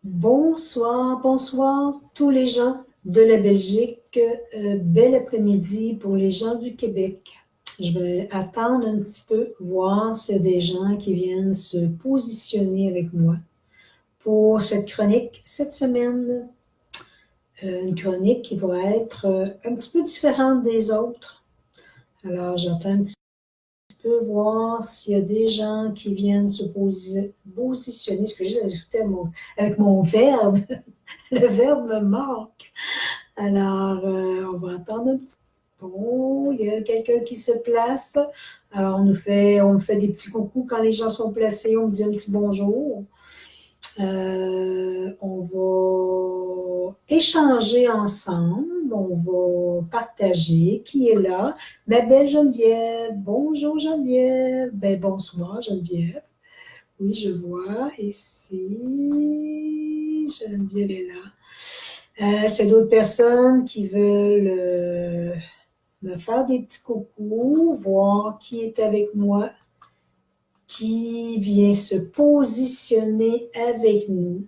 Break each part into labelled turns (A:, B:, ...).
A: Bonsoir, bonsoir tous les gens de la Belgique. Bel après-midi pour les gens du Québec. Je vais attendre un petit peu, voir s'il y a des gens qui viennent se positionner avec moi pour cette chronique cette semaine. Une chronique qui va être un petit peu différente des autres. Alors, j'attends un petit peu voir s'il y a des gens qui viennent se positionner. Excusez, j'ai discuté avec mon verbe. Le verbe me manque. Alors, on va attendre un petit peu. Bon, il y a quelqu'un qui se place. Alors, on me fait des petits coucous quand les gens sont placés. On me dit un petit bonjour. On va échanger ensemble. On va partager. Qui est là? Ma belle Geneviève. Bonjour Geneviève. Ben, bonsoir Geneviève. Oui, je vois ici. Geneviève est là. C'est d'autres personnes qui veulent me faire des petits coucous, voir qui est avec moi, qui vient se positionner avec nous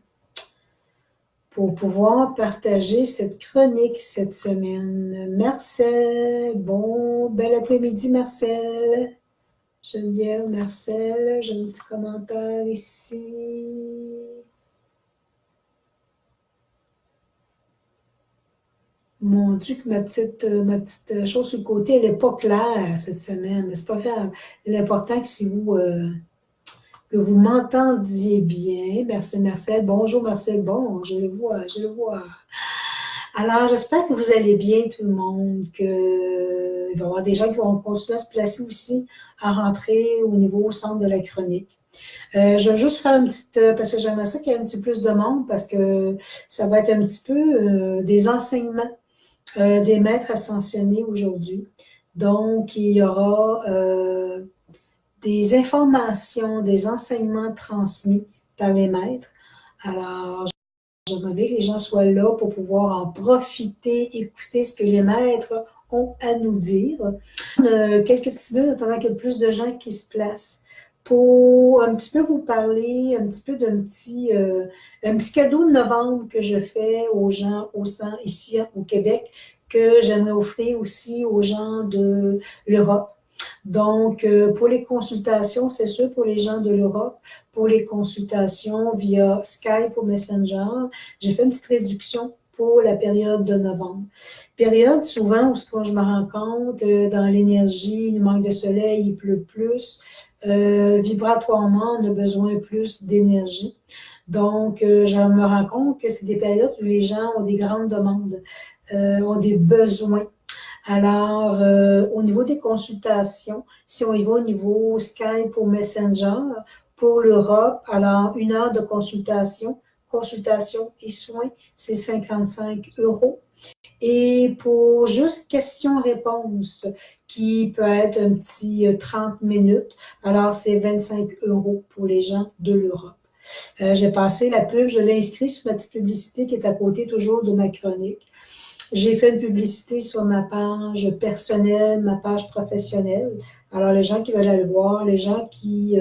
A: pour pouvoir partager cette chronique cette semaine. Marcel, bon, bel après-midi Marcel. Geneviève, Marcel, j'ai un petit commentaire ici. Mon Dieu, que ma petite chose sur le côté, elle n'est pas claire cette semaine, mais c'est pas grave. L'important, que vous m'entendiez bien. Merci, Marcel. Bonjour, Marcel. Bon, je le vois, je le vois. Alors, j'espère que vous allez bien, tout le monde, il va y avoir des gens qui vont continuer à se placer aussi, à rentrer au niveau au centre de la chronique. Je vais juste faire une petite, parce que j'aimerais ça qu'il y ait un petit peu plus de monde, parce que ça va être un petit peu des enseignements des maîtres ascensionnés aujourd'hui. Donc, il y aura des informations, des enseignements transmis par les maîtres. Alors, j'aimerais bien que les gens soient là pour pouvoir en profiter, écouter ce que les maîtres ont à nous dire. Quelques petites minutes, attendant qu'il y ait plus de gens qui se placent, pour un petit peu vous parler, un petit peu un petit cadeau de novembre que je fais aux gens ici au Québec, que j'aimerais offrir aussi aux gens de l'Europe. Donc, pour les consultations, c'est sûr, pour les gens de l'Europe, pour les consultations via Skype ou Messenger, j'ai fait une petite réduction pour la période de novembre. Période souvent où quand je me rends compte dans l'énergie, il manque de soleil, il pleut plus, vibratoirement, on a besoin plus d'énergie. Donc, je me rends compte que c'est des périodes où les gens ont des grandes demandes, ont des besoins. Alors, au niveau des consultations, si on y va au niveau Skype ou Messenger, pour l'Europe, alors 1 heure de consultation et soins, c'est 55 €. Et pour juste questions-réponses, qui peut être un petit 30 minutes, alors c'est 25 € pour les gens de l'Europe. J'ai passé la pub, je l'ai inscrit sur ma petite publicité qui est à côté toujours de ma chronique. J'ai fait une publicité sur ma page personnelle, ma page professionnelle. Alors, les gens qui veulent aller le voir, les gens qui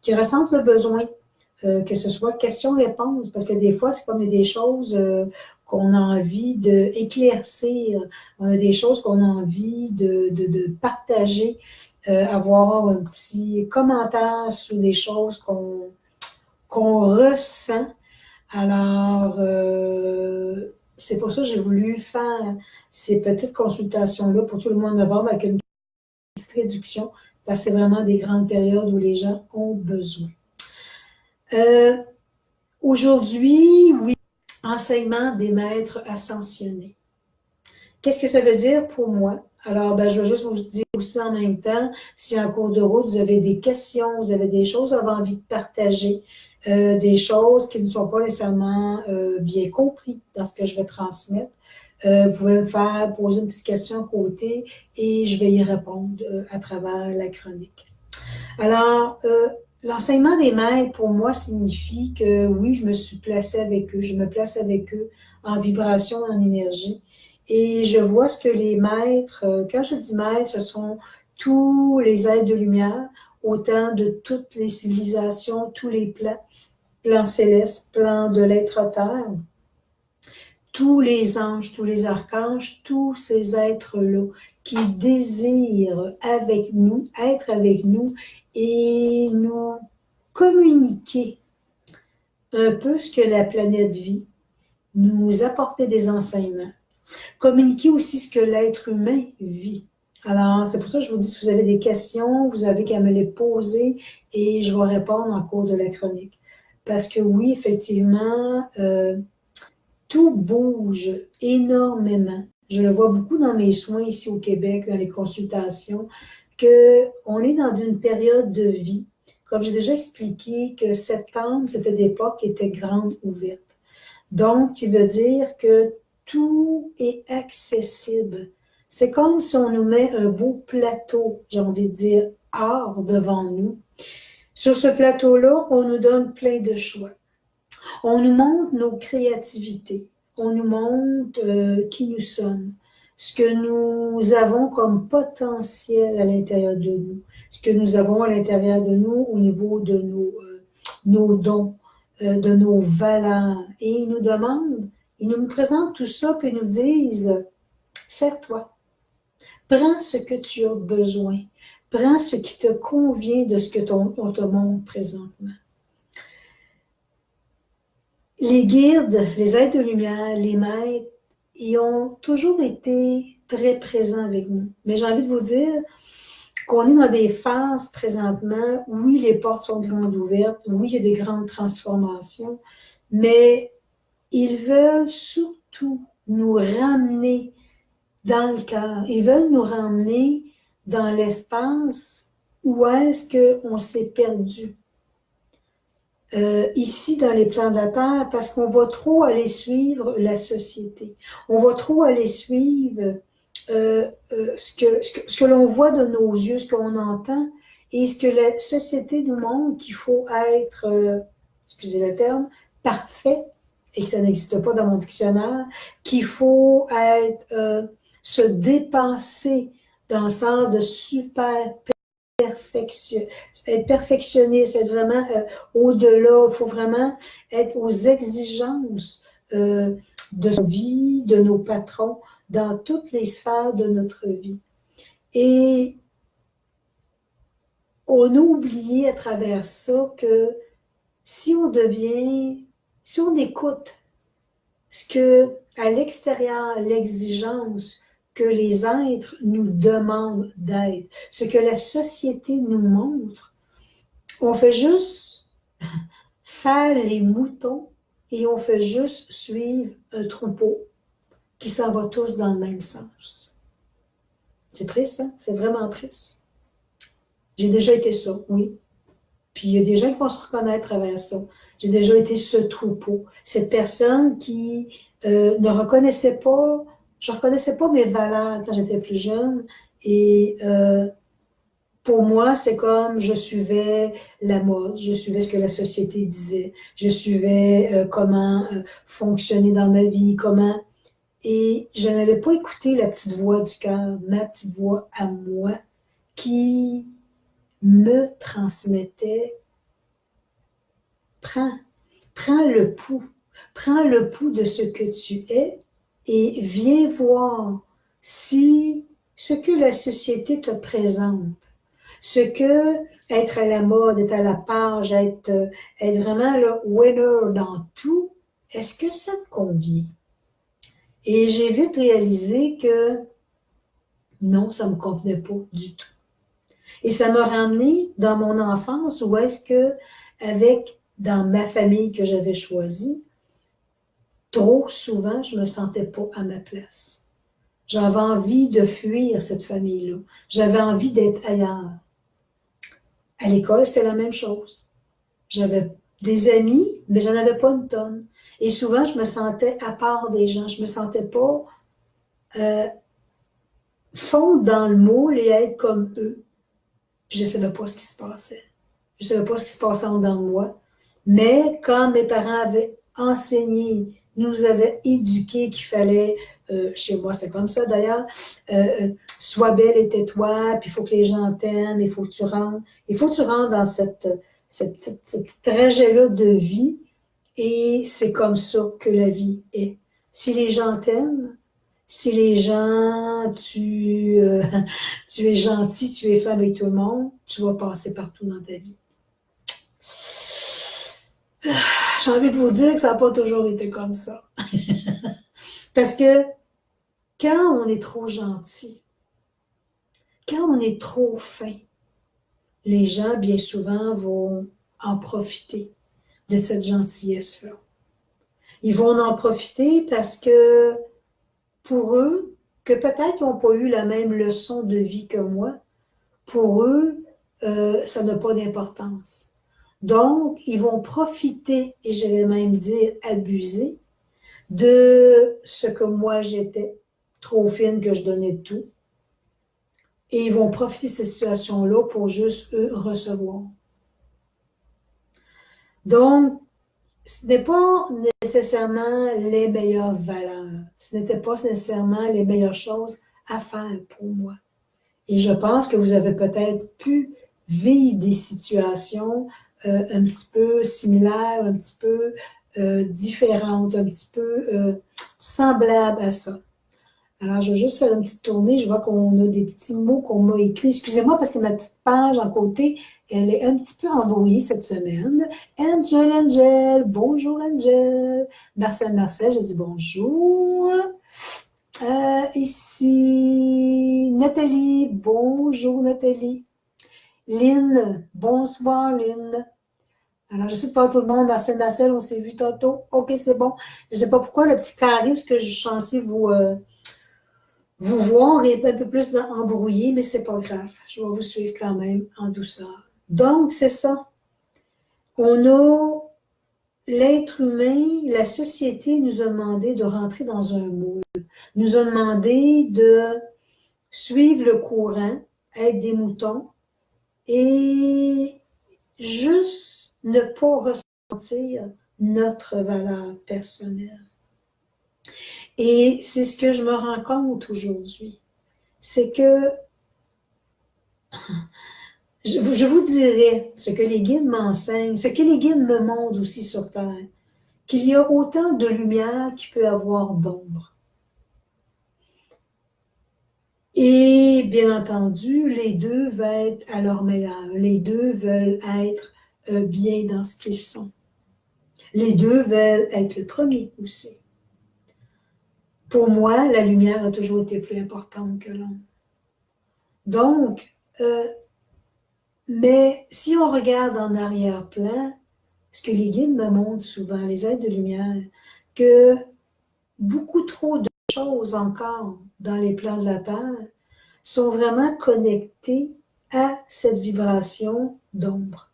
A: ressentent le besoin, que ce soit question-réponse, parce que des fois, c'est comme des choses qu'on a envie d'éclaircir, on a des choses qu'on a envie de partager, avoir un petit commentaire sur des choses qu'on ressent. Alors, c'est pour ça que j'ai voulu faire ces petites consultations-là pour tout le mois de novembre avec une petite réduction, parce que c'est vraiment des grandes périodes où les gens ont besoin. Aujourd'hui, oui, enseignement des maîtres ascensionnés. Qu'est-ce que ça veut dire pour moi? Alors, ben, je vais juste vous dire aussi en même temps, si en cours de route, vous avez des questions, vous avez des choses que vous avez envie de partager, des choses qui ne sont pas nécessairement bien comprises dans ce que je vais transmettre, vous pouvez me faire poser une petite question à côté et je vais y répondre à travers la chronique. Alors, l'enseignement des maîtres, pour moi, signifie que oui, je me suis placée avec eux, je me place avec eux en vibration, en énergie. Et je vois ce que les maîtres, quand je dis maîtres, ce sont tous les êtres de lumière, autant de toutes les civilisations, tous les plans, plan céleste, plan de l'être terre, tous les anges, tous les archanges, tous ces êtres-là qui désirent avec nous, être avec nous et nous communiquer un peu ce que la planète vit, nous apporter des enseignements, communiquer aussi ce que l'être humain vit. Alors, c'est pour ça que je vous dis, si vous avez des questions, vous avez qu'à me les poser et je vais répondre en cours de la chronique. Parce que oui, effectivement, tout bouge énormément. Je le vois beaucoup dans mes soins ici au Québec, dans les consultations, qu'on est dans une période de vie. Comme j'ai déjà expliqué que septembre, c'était des portes qui étaient grandes ouvertes. Donc, qui veut dire que tout est accessible. C'est comme si on nous met un beau plateau, j'ai envie de dire, art devant nous. Sur ce plateau-là, on nous donne plein de choix. On nous montre nos créativités. On nous montre qui nous sommes, ce que nous avons comme potentiel à l'intérieur de nous, ce que nous avons à l'intérieur de nous au niveau de nos dons, de nos valeurs. Et ils nous demandent, ils nous présentent tout ça, puis ils nous disent, sers-toi, prends ce que tu as besoin, prends ce qui te convient de ce que on te montre présentement. Les guides, les êtres de lumière, les maîtres, ils ont toujours été très présents avec nous. Mais j'ai envie de vous dire qu'on est dans des phases présentement, oui, les portes sont grandes ouvertes, oui, il y a des grandes transformations, mais ils veulent surtout nous ramener dans le cœur. Ils veulent nous ramener dans l'espace où est-ce qu'on s'est perdu. Ici dans les plans de la Terre, parce qu'on va trop aller suivre la société. On va trop aller suivre ce que l'on voit de nos yeux, ce qu'on entend, et ce que la société nous montre qu'il faut être, excusez le terme, parfait, et que ça n'existe pas dans mon dictionnaire, qu'il faut être, se dépasser dans le sens de super être perfectionniste, être vraiment au-delà. Il faut vraiment être aux exigences de nos vies, de nos patrons, dans toutes les sphères de notre vie. Et on a oublié à travers ça que si on écoute ce que à l'extérieur, l'exigence que les êtres nous demandent d'être, ce que la société nous montre, on fait juste faire les moutons et on fait juste suivre un troupeau qui s'en va tous dans le même sens. C'est triste, hein? C'est vraiment triste. J'ai déjà été ça, oui. Puis il y a des gens qui vont se reconnaître à travers ça. J'ai déjà été ce troupeau. Cette personne qui ne reconnaissait pas, je ne reconnaissais pas mes valeurs quand j'étais plus jeune. Et pour moi, c'est comme je suivais la mode, je suivais ce que la société disait, je suivais comment fonctionner dans ma vie, comment... Et je n'avais pas écouté la petite voix du cœur, ma petite voix à moi, qui me transmettait prends le pouls de ce que tu es et viens voir si ce que la société te présente, ce que être à la mode, être à la page, être vraiment le winner dans tout, est-ce que ça te convient? Et j'ai vite réalisé que non, ça ne me convenait pas du tout. Et ça m'a ramené dans mon enfance où est-ce que, dans ma famille que j'avais choisie, trop souvent, je ne me sentais pas à ma place. J'avais envie de fuir cette famille-là. J'avais envie d'être ailleurs. À l'école, c'était la même chose. J'avais des amis, mais je n'en avais pas une tonne. Et souvent, je me sentais à part des gens. Je ne me sentais pas fondre dans le moule et être comme eux. Puis je ne savais pas ce qui se passait. Je ne savais pas ce qui se passait en dedans de moi. Mais quand mes parents avaient enseigné, nous avaient éduqués qu'il fallait, chez moi c'était comme ça d'ailleurs, sois belle et tais-toi, puis il faut que les gens t'aiment, il faut que tu rentres dans cette ce petit trajet-là de vie, et c'est comme ça que la vie est. Si les gens t'aiment, si les gens, tu es gentil, tu es fin avec tout le monde, tu vas passer partout dans ta vie. J'ai envie de vous dire que ça n'a pas toujours été comme ça. Parce que quand on est trop gentil, quand on est trop fin, les gens, bien souvent, vont en profiter de cette gentillesse-là. Ils vont en profiter parce que pour eux, que peut-être ils n'ont pas eu la même leçon de vie que moi, pour eux, ça n'a pas d'importance. Donc, ils vont profiter, et je vais même dire abuser, de ce que moi j'étais, trop fine que je donnais tout. Et ils vont profiter de cette situation-là pour juste, eux, recevoir. Donc, ce n'est pas nécessairement les meilleures valeurs. Ce n'était pas nécessairement les meilleures choses à faire pour moi. Et je pense que vous avez peut-être pu vivre des situations un petit peu similaires, un petit peu différentes, un petit peu semblables à ça. Alors, je vais juste faire une petite tournée. Je vois qu'on a des petits mots qu'on m'a écrits. Excusez-moi parce que ma petite page en côté, elle est un petit peu embrouillée cette semaine. Angel, bonjour Angel. Marcel, je dis bonjour. Ici, Nathalie, bonjour Nathalie. Lynn, bonsoir Lynn. Alors, j'essaie de voir tout le monde. Marcel, on s'est vu tantôt. OK, c'est bon. Je ne sais pas pourquoi le petit carré, parce que je suis censée vous voir et un peu plus embrouillé, mais c'est pas grave. Je vais vous suivre quand même en douceur. Donc, c'est ça. On a l'être humain, la société nous a demandé de rentrer dans un moule. Nous a demandé de suivre le courant, être des moutons et juste ne pas ressentir notre valeur personnelle. Et c'est ce que je me rends compte aujourd'hui. C'est que je vous dirais ce que les guides m'enseignent, ce que les guides me montrent aussi sur Terre, qu'il y a autant de lumière qu'il peut y avoir d'ombre. Et bien entendu, les deux veulent être à leur meilleur. Les deux veulent être bien dans ce qu'ils sont. Les deux veulent être le premier aussi. Pour moi, la lumière a toujours été plus importante que l'ombre. Donc, mais si on regarde en arrière-plan, ce que les guides me montrent souvent, les êtres de lumière, que beaucoup trop de choses encore dans les plans de la Terre sont vraiment connectées à cette vibration d'ombre.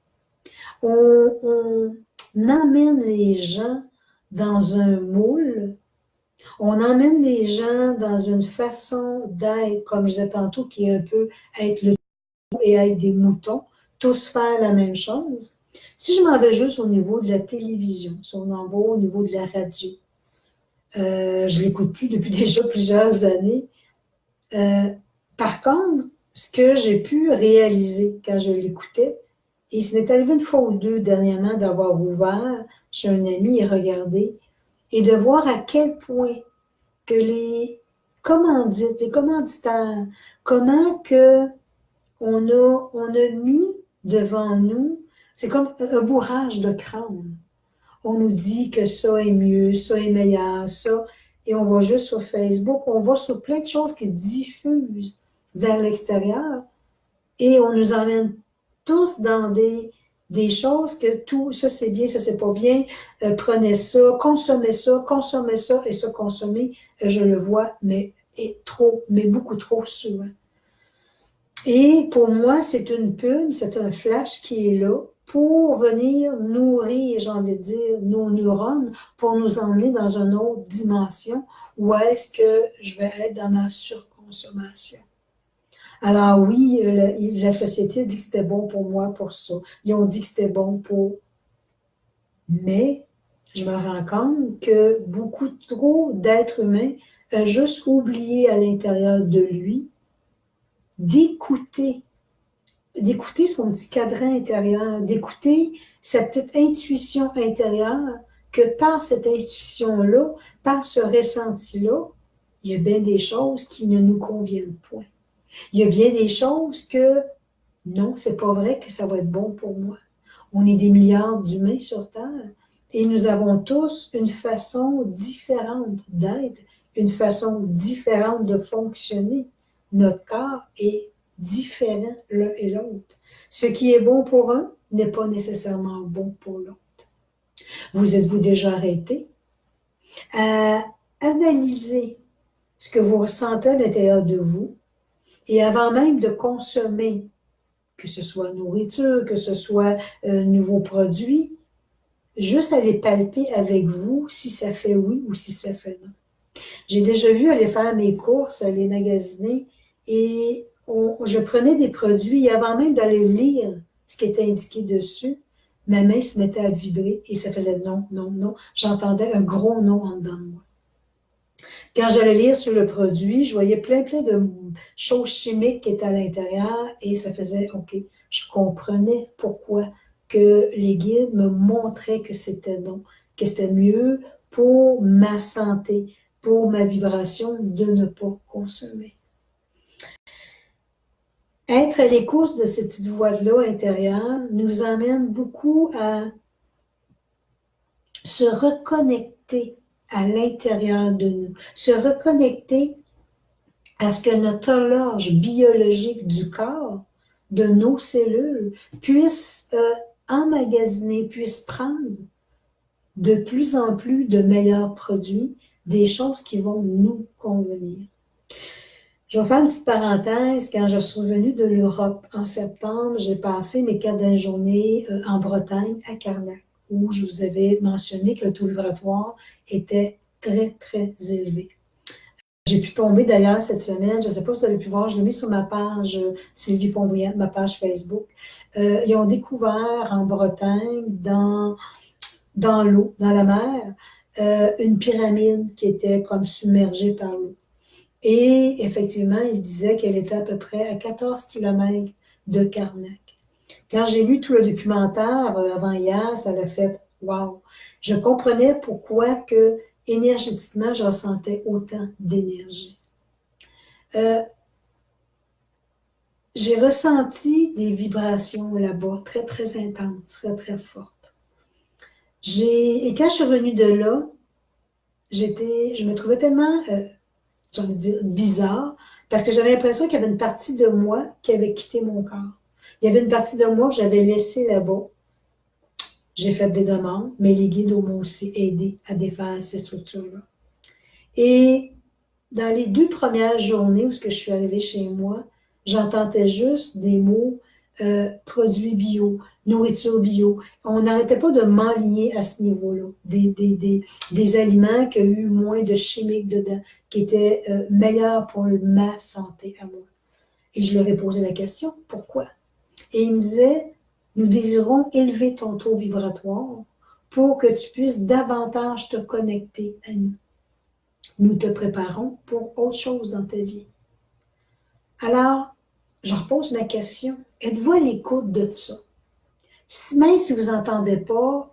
A: On emmène les gens dans un moule, on emmène les gens dans une façon d'être, comme je disais tantôt, qui est un peu être le et être des moutons, tous faire la même chose. Si je m'en vais juste au niveau de la télévision, si on en va au niveau de la radio, je ne l'écoute plus depuis déjà plusieurs années. Par contre, ce que j'ai pu réaliser quand je l'écoutais, et il m'est arrivé une fois ou deux dernièrement d'avoir ouvert chez un ami et regardé, et de voir à quel point que les commandites, les commanditaires, comment que on a mis devant nous, c'est comme un bourrage de crâne. On nous dit que ça est mieux, ça est meilleur, ça, et on va juste sur Facebook, on va sur plein de choses qui diffusent vers l'extérieur, et on nous emmène tous dans des choses que tout, ça c'est bien, ça c'est pas bien, prenez ça, consommez ça, et ça, consommez, je le vois, mais trop, mais beaucoup trop souvent. Et pour moi, c'est une pub, c'est un flash qui est là pour venir nourrir, j'ai envie de dire, nos neurones, pour nous emmener dans une autre dimension où est-ce que je vais être dans ma surconsommation. Alors oui, la société dit que c'était bon pour moi pour ça. Ils ont dit que c'était bon pour... Mais je me rends compte que beaucoup trop d'êtres humains ont juste oublié à l'intérieur de lui d'écouter d'écouter son petit cadran intérieur, d'écouter sa petite intuition intérieure, que par cette intuition-là, par ce ressenti-là, il y a bien des choses qui ne nous conviennent point. Il y a bien des choses que non, c'est pas vrai que ça va être bon pour moi. On est des milliards d'humains sur Terre et nous avons tous une façon différente d'être, une façon différente de fonctionner. Notre corps est différent l'un et l'autre. Ce qui est bon pour un n'est pas nécessairement bon pour l'autre. Vous êtes-vous déjà arrêté à analyser ce que vous ressentez à l'intérieur de vous et avant même de consommer, que ce soit nourriture, que ce soit nouveaux produits, juste aller palper avec vous si ça fait oui ou si ça fait non. J'ai déjà vu aller faire mes courses, aller magasiner et je prenais des produits et avant même d'aller lire ce qui était indiqué dessus, ma main se mettait à vibrer et ça faisait non, non, non. J'entendais un gros non en dedans de moi. Quand j'allais lire sur le produit, je voyais plein, plein de choses chimiques qui étaient à l'intérieur et ça faisait OK. Je comprenais pourquoi que les guides me montraient que c'était non, que c'était mieux pour ma santé, pour ma vibration de ne pas consommer. Être à l'écoute de cette petite voix-là intérieure nous amène beaucoup à se reconnecter à l'intérieur de nous, se reconnecter à ce que notre horloge biologique du corps, de nos cellules, puisse emmagasiner, puisse prendre de plus en plus de meilleurs produits, des choses qui vont nous convenir. Je vais faire une petite parenthèse. Quand je suis revenue de l'Europe en septembre, j'ai passé mes 4 dernières journées en Bretagne, à Carnac, où je vous avais mentionné que le taux vibratoire était très, très élevé. J'ai pu tomber d'ailleurs cette semaine, je ne sais pas si vous avez pu voir, je l'ai mis sur ma page Sylvie Pontbriand, ma page Facebook. Ils ont découvert en Bretagne, dans l'eau, dans la mer, une pyramide qui était comme submergée par l'eau. Et effectivement, il disait qu'elle était à peu près à 14 km de Carnac. Quand j'ai lu tout le documentaire avant hier, ça l'a fait « wow ». Je comprenais pourquoi que énergétiquement, je ressentais autant d'énergie. J'ai ressenti des vibrations là-bas très, très intenses, très, très fortes. Et quand je suis revenue de là, je me trouvais tellement, j'ai envie de dire, bizarre, parce que j'avais l'impression qu'il y avait une partie de moi qui avait quitté mon corps. Il y avait une partie de moi que j'avais laissée là-bas. J'ai fait des demandes, mais les guides m'ont aussi aidé à défaire ces structures-là. Et dans les 2 premières journées où je suis arrivée chez moi, j'entendais juste des mots produits bio, nourriture bio. On n'arrêtait pas de m'enligner à ce niveau-là. Des aliments qui ont eu moins de chimiques dedans, qui étaient meilleurs pour ma santé à moi. Et je leur ai posé la question, pourquoi? Et ils me disaient, nous désirons élever ton taux vibratoire pour que tu puisses davantage te connecter à nous. Nous te préparons pour autre chose dans ta vie. Alors, je repose ma question. Êtes-vous à l'écoute de ça? Même si vous n'entendez pas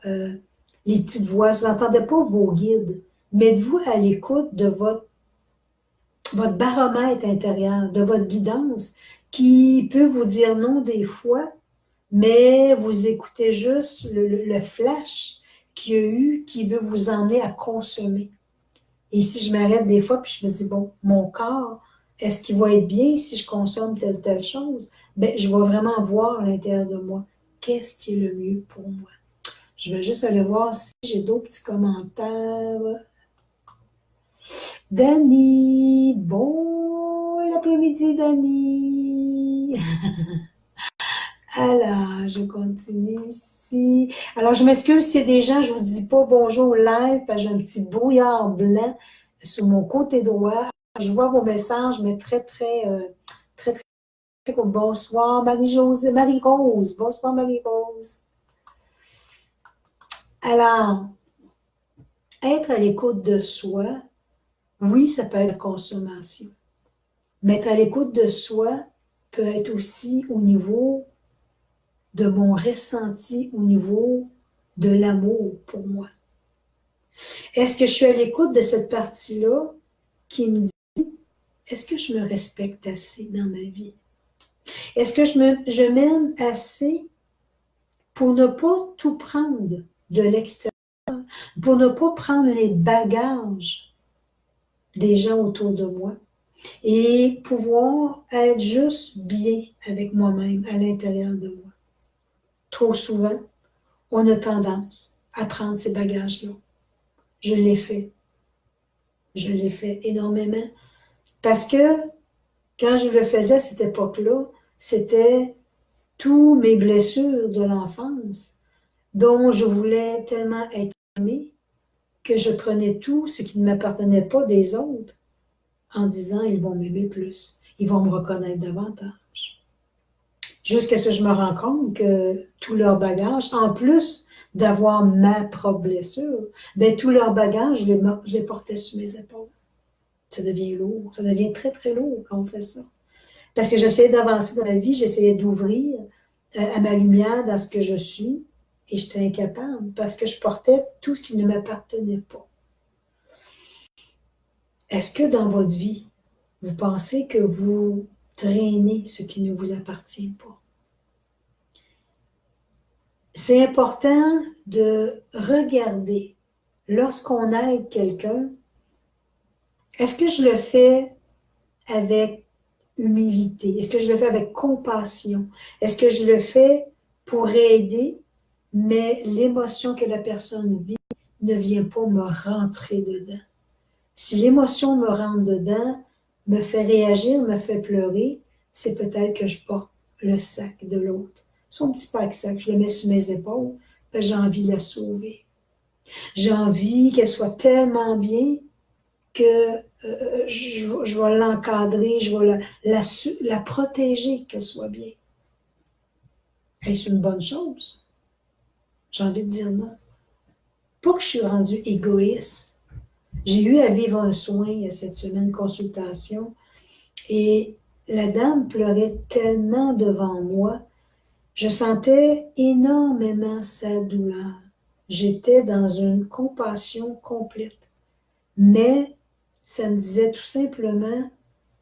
A: les petites voix, vous n'entendez pas vos guides, mais êtes-vous à l'écoute de votre baromètre intérieur, de votre guidance, qui peut vous dire non des fois, mais vous écoutez juste le flash qu'il y a eu qui veut vous emmener à consommer. Et si je m'arrête des fois, puis je me dis, bon, mon corps, est-ce qu'il va être bien si je consomme telle chose? Bien, je vais vraiment voir à l'intérieur de moi, qu'est-ce qui est le mieux pour moi. Je vais juste aller voir si j'ai d'autres petits commentaires. Dani, bon l'après-midi, Dani. Alors, je continue ici. Alors, je m'excuse s'il y a des gens, je ne vous dis pas bonjour live, parce que j'ai un petit brouillard blanc sur mon côté droit. Je vois vos messages, mais très, très, très, très, très cool. Bonsoir, Marie-Rose. Bonsoir, Marie-Rose. Alors, être à l'écoute de soi, oui, ça peut être la consommation. Mais être à l'écoute de soi peut être aussi au niveau de mon ressenti au niveau de l'amour pour moi? Est-ce que je suis à l'écoute de cette partie-là qui me dit, est-ce que je me respecte assez dans ma vie? Est-ce que je m'aime assez pour ne pas tout prendre de l'extérieur, pour ne pas prendre les bagages des gens autour de moi et pouvoir être juste bien avec moi-même à l'intérieur de moi? Trop souvent, on a tendance à prendre ces bagages-là. Je l'ai fait. Je l'ai fait énormément. Parce que quand je le faisais à cette époque-là, c'était tous mes blessures de l'enfance dont je voulais tellement être aimée que je prenais tout ce qui ne m'appartenait pas des autres en disant ils vont m'aimer plus, ils vont me reconnaître davantage. Jusqu'à ce que je me rends compte que tout leur bagage, en plus d'avoir ma propre blessure, ben, tout leur bagage, je les portais sur mes épaules. Ça devient lourd, ça devient très, très lourd quand on fait ça. Parce que j'essayais d'avancer dans la vie, j'essayais d'ouvrir à ma lumière dans ce que je suis, et j'étais incapable parce que je portais tout ce qui ne m'appartenait pas. Est-ce que dans votre vie, vous pensez que vous traînez ce qui ne vous appartient pas? C'est important de regarder lorsqu'on aide quelqu'un, est-ce que je le fais avec humilité? Est-ce que je le fais avec compassion? Est-ce que je le fais pour aider, mais l'émotion que la personne vit ne vient pas me rentrer dedans? Si l'émotion me rentre dedans, me fait réagir, me fait pleurer, c'est peut-être que je porte le sac de l'autre. Son petit pack-sac, je le mets sur mes épaules, parce que j'ai envie de la sauver. J'ai envie qu'elle soit tellement bien que je vais l'encadrer, je vais la protéger, qu'elle soit bien. Est-ce une bonne chose? J'ai envie de dire non. Pas que je suis rendue égoïste. J'ai eu à vivre un soin cette semaine, consultation, et la dame pleurait tellement devant moi, je sentais énormément sa douleur. J'étais dans une compassion complète. Mais ça me disait tout simplement,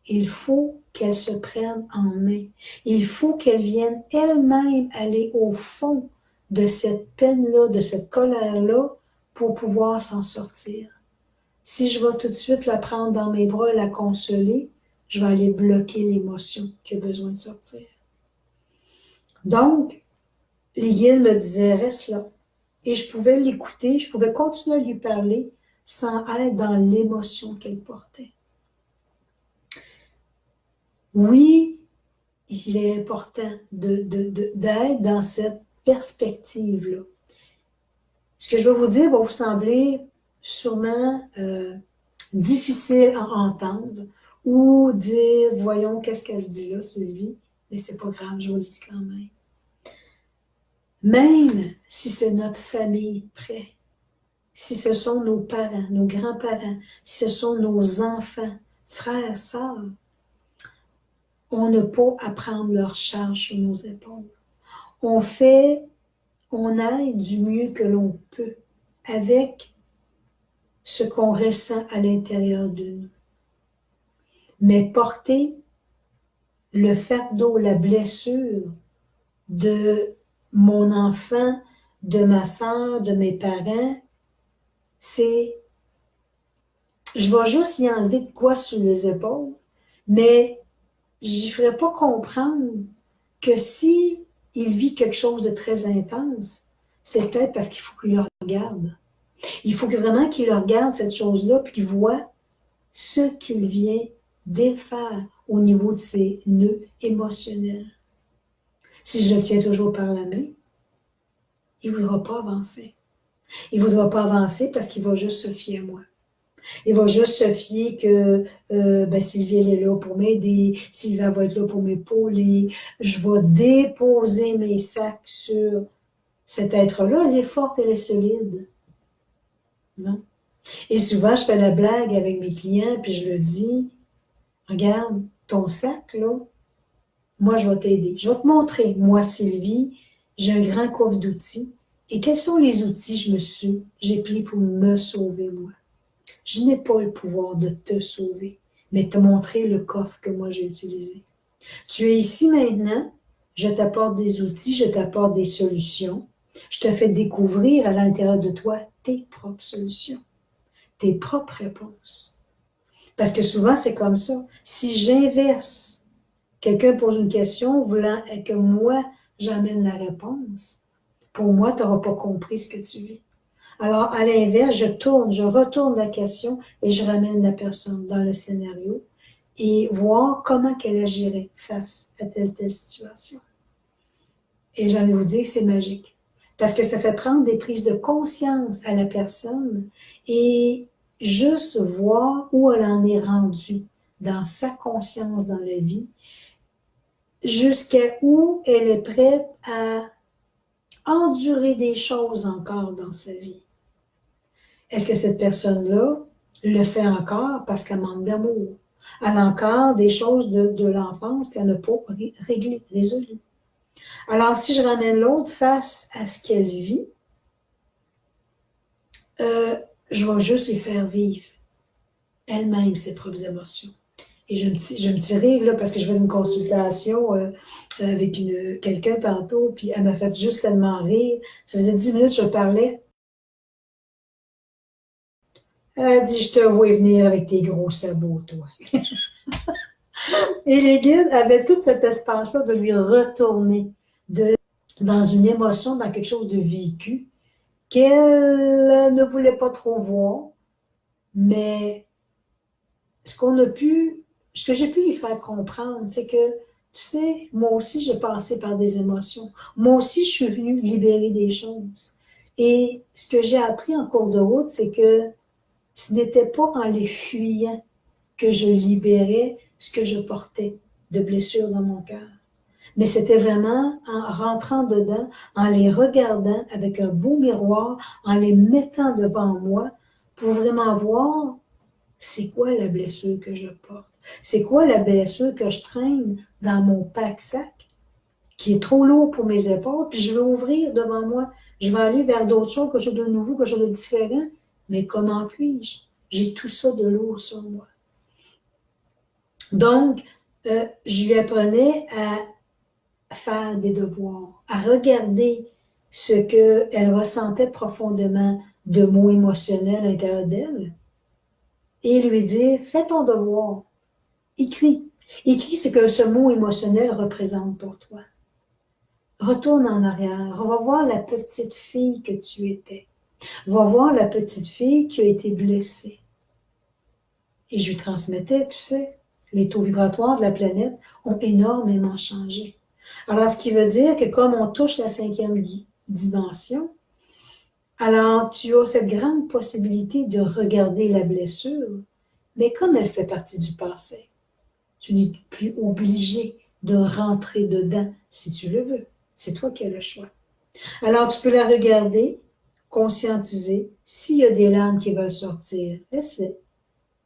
A: il faut qu'elle se prenne en main. Il faut qu'elle vienne elle-même aller au fond de cette peine-là, de cette colère-là, pour pouvoir s'en sortir. Si je vais tout de suite la prendre dans mes bras et la consoler, je vais aller bloquer l'émotion qui a besoin de sortir. Donc, les guides me disaient, reste là. Et je pouvais l'écouter, je pouvais continuer à lui parler sans être dans l'émotion qu'elle portait. Oui, il est important d'être dans cette perspective-là. Ce que je vais vous dire va vous sembler sûrement difficile à entendre ou dire, voyons, qu'est-ce qu'elle dit là, Sylvie, mais c'est pas grave, je vous le dis quand même. Même si c'est notre famille près, si ce sont nos parents, nos grands-parents, si ce sont nos enfants, frères, sœurs, on n'a pas à prendre leur charge sur nos épaules. On aide du mieux que l'on peut avec ce qu'on ressent à l'intérieur de nous. Mais porter le fardeau, la blessure de mon enfant, de ma sœur, de mes parents, je vais juste y enlever de quoi sur les épaules, mais j'y ferai pas comprendre que si il vit quelque chose de très intense, c'est peut-être parce qu'il faut qu'il le regarde. Il faut vraiment qu'il regarde cette chose-là puis qu'il voit ce qu'il vient défaire au niveau de ses nœuds émotionnels. Si je le tiens toujours par la main, il ne voudra pas avancer. Il ne voudra pas avancer parce qu'il va juste se fier à moi. Il va juste se fier que Sylvie, elle est là pour m'aider, Sylvie va être là pour m'épauler. Je vais déposer mes sacs sur cet être-là. Elle est forte, elle est solide. Non? Et souvent, je fais la blague avec mes clients, puis je leur dis, regarde, ton sac, là, moi, je vais t'aider. Je vais te montrer, moi, Sylvie, J'ai un grand coffre d'outils. Et quels sont les outils j'ai pris pour me sauver moi? Je n'ai pas le pouvoir de te sauver, mais te montrer le coffre que moi j'ai utilisé. Tu es ici maintenant, je t'apporte des outils, je t'apporte des solutions. Je te fais découvrir à l'intérieur de toi tes propres solutions, tes propres réponses. Parce que souvent, c'est comme ça. Si j'inverse, quelqu'un pose une question voulant que moi, j'amène la réponse, pour moi, tu n'auras pas compris ce que tu vis. Alors, à l'inverse, je retourne la question et je ramène la personne dans le scénario et voir comment elle agirait face à telle situation. Et j'allais vous dire que c'est magique. Parce que ça fait prendre des prises de conscience à la personne et juste voir où elle en est rendue dans sa conscience dans la vie, jusqu'à où elle est prête à endurer des choses encore dans sa vie. Est-ce que cette personne-là le fait encore parce qu'elle manque d'amour? Elle a encore des choses de l'enfance qu'elle n'a pas réglées, résolues. Alors, si je ramène l'autre face à ce qu'elle vit, je vais juste les faire vivre elle-même ses propres émotions. Et je me tirais là parce que je faisais une consultation avec quelqu'un tantôt, puis elle m'a fait juste tellement rire. Ça faisait 10 minutes que je parlais. Elle a dit, je te vois venir avec tes gros sabots, toi. Et les guides avaient tout cet espace-là de lui retourner dans une émotion, dans quelque chose de vécu qu'elle ne voulait pas trop voir, mais ce que j'ai pu lui faire comprendre, c'est que, tu sais, moi aussi, j'ai passé par des émotions. Moi aussi, je suis venue libérer des choses. Et ce que j'ai appris en cours de route, c'est que ce n'était pas en les fuyant que je libérais ce que je portais de blessures dans mon cœur. Mais c'était vraiment en rentrant dedans, en les regardant avec un beau miroir, en les mettant devant moi pour vraiment voir c'est quoi la blessure que je porte. C'est quoi la blessure que je traîne dans mon pack-sac qui est trop lourd pour mes épaules, puis je vais ouvrir devant moi. Je vais aller vers d'autres choses, quelque chose de nouveau, quelque chose de différent. Mais comment puis-je? J'ai tout ça de lourd sur moi. Donc, je lui apprenais à faire des devoirs, à regarder ce qu'elle ressentait profondément de mots émotionnels à l'intérieur d'elle et lui dire, fais ton devoir, écris. Écris ce que ce mot émotionnel représente pour toi. Retourne en arrière, va voir la petite fille que tu étais. Va voir la petite fille qui a été blessée. Et je lui transmettais, tu sais, les taux vibratoires de la planète ont énormément changé. Alors, ce qui veut dire que comme on touche la cinquième dimension, alors tu as cette grande possibilité de regarder la blessure, mais comme elle fait partie du passé, tu n'es plus obligé de rentrer dedans si tu le veux. C'est toi qui as le choix. Alors, tu peux la regarder, conscientiser. S'il y a des larmes qui veulent sortir, laisse-les,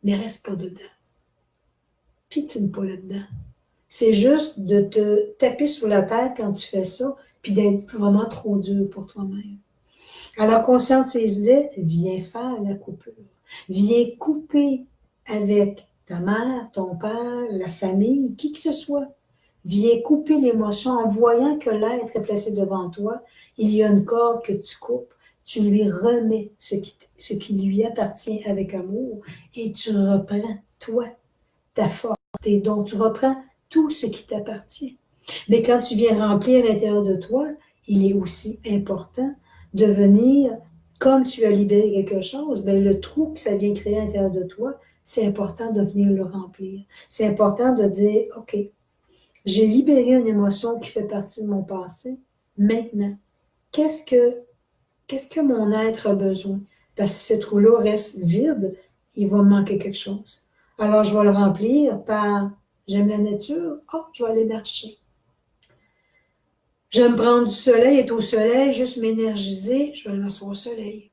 A: mais reste pas dedans. Pitine pas là-dedans. C'est juste de te taper sur la tête quand tu fais ça, puis d'être vraiment trop dur pour toi-même. Alors, conscientise-les, viens faire la coupure. Viens couper avec ta mère, ton père, la famille, qui que ce soit. Viens couper l'émotion en voyant que l'être est placé devant toi. Il y a une corde que tu coupes. Tu lui remets ce qui lui appartient avec amour et tu reprends, toi, ta force, tes dons. Tu reprends tout ce qui t'appartient. Mais quand tu viens remplir à l'intérieur de toi, il est aussi important de venir, comme tu as libéré quelque chose, bien, le trou que ça vient créer à l'intérieur de toi, c'est important de venir le remplir. C'est important de dire, OK, j'ai libéré une émotion qui fait partie de mon passé. Maintenant, qu'est-ce que mon être a besoin? Parce que si ce trou-là reste vide, il va me manquer quelque chose. Alors, je vais le remplir par, j'aime la nature, je vais aller marcher. J'aime prendre du soleil, être au soleil, juste m'énergiser, je vais aller m'asseoir au soleil.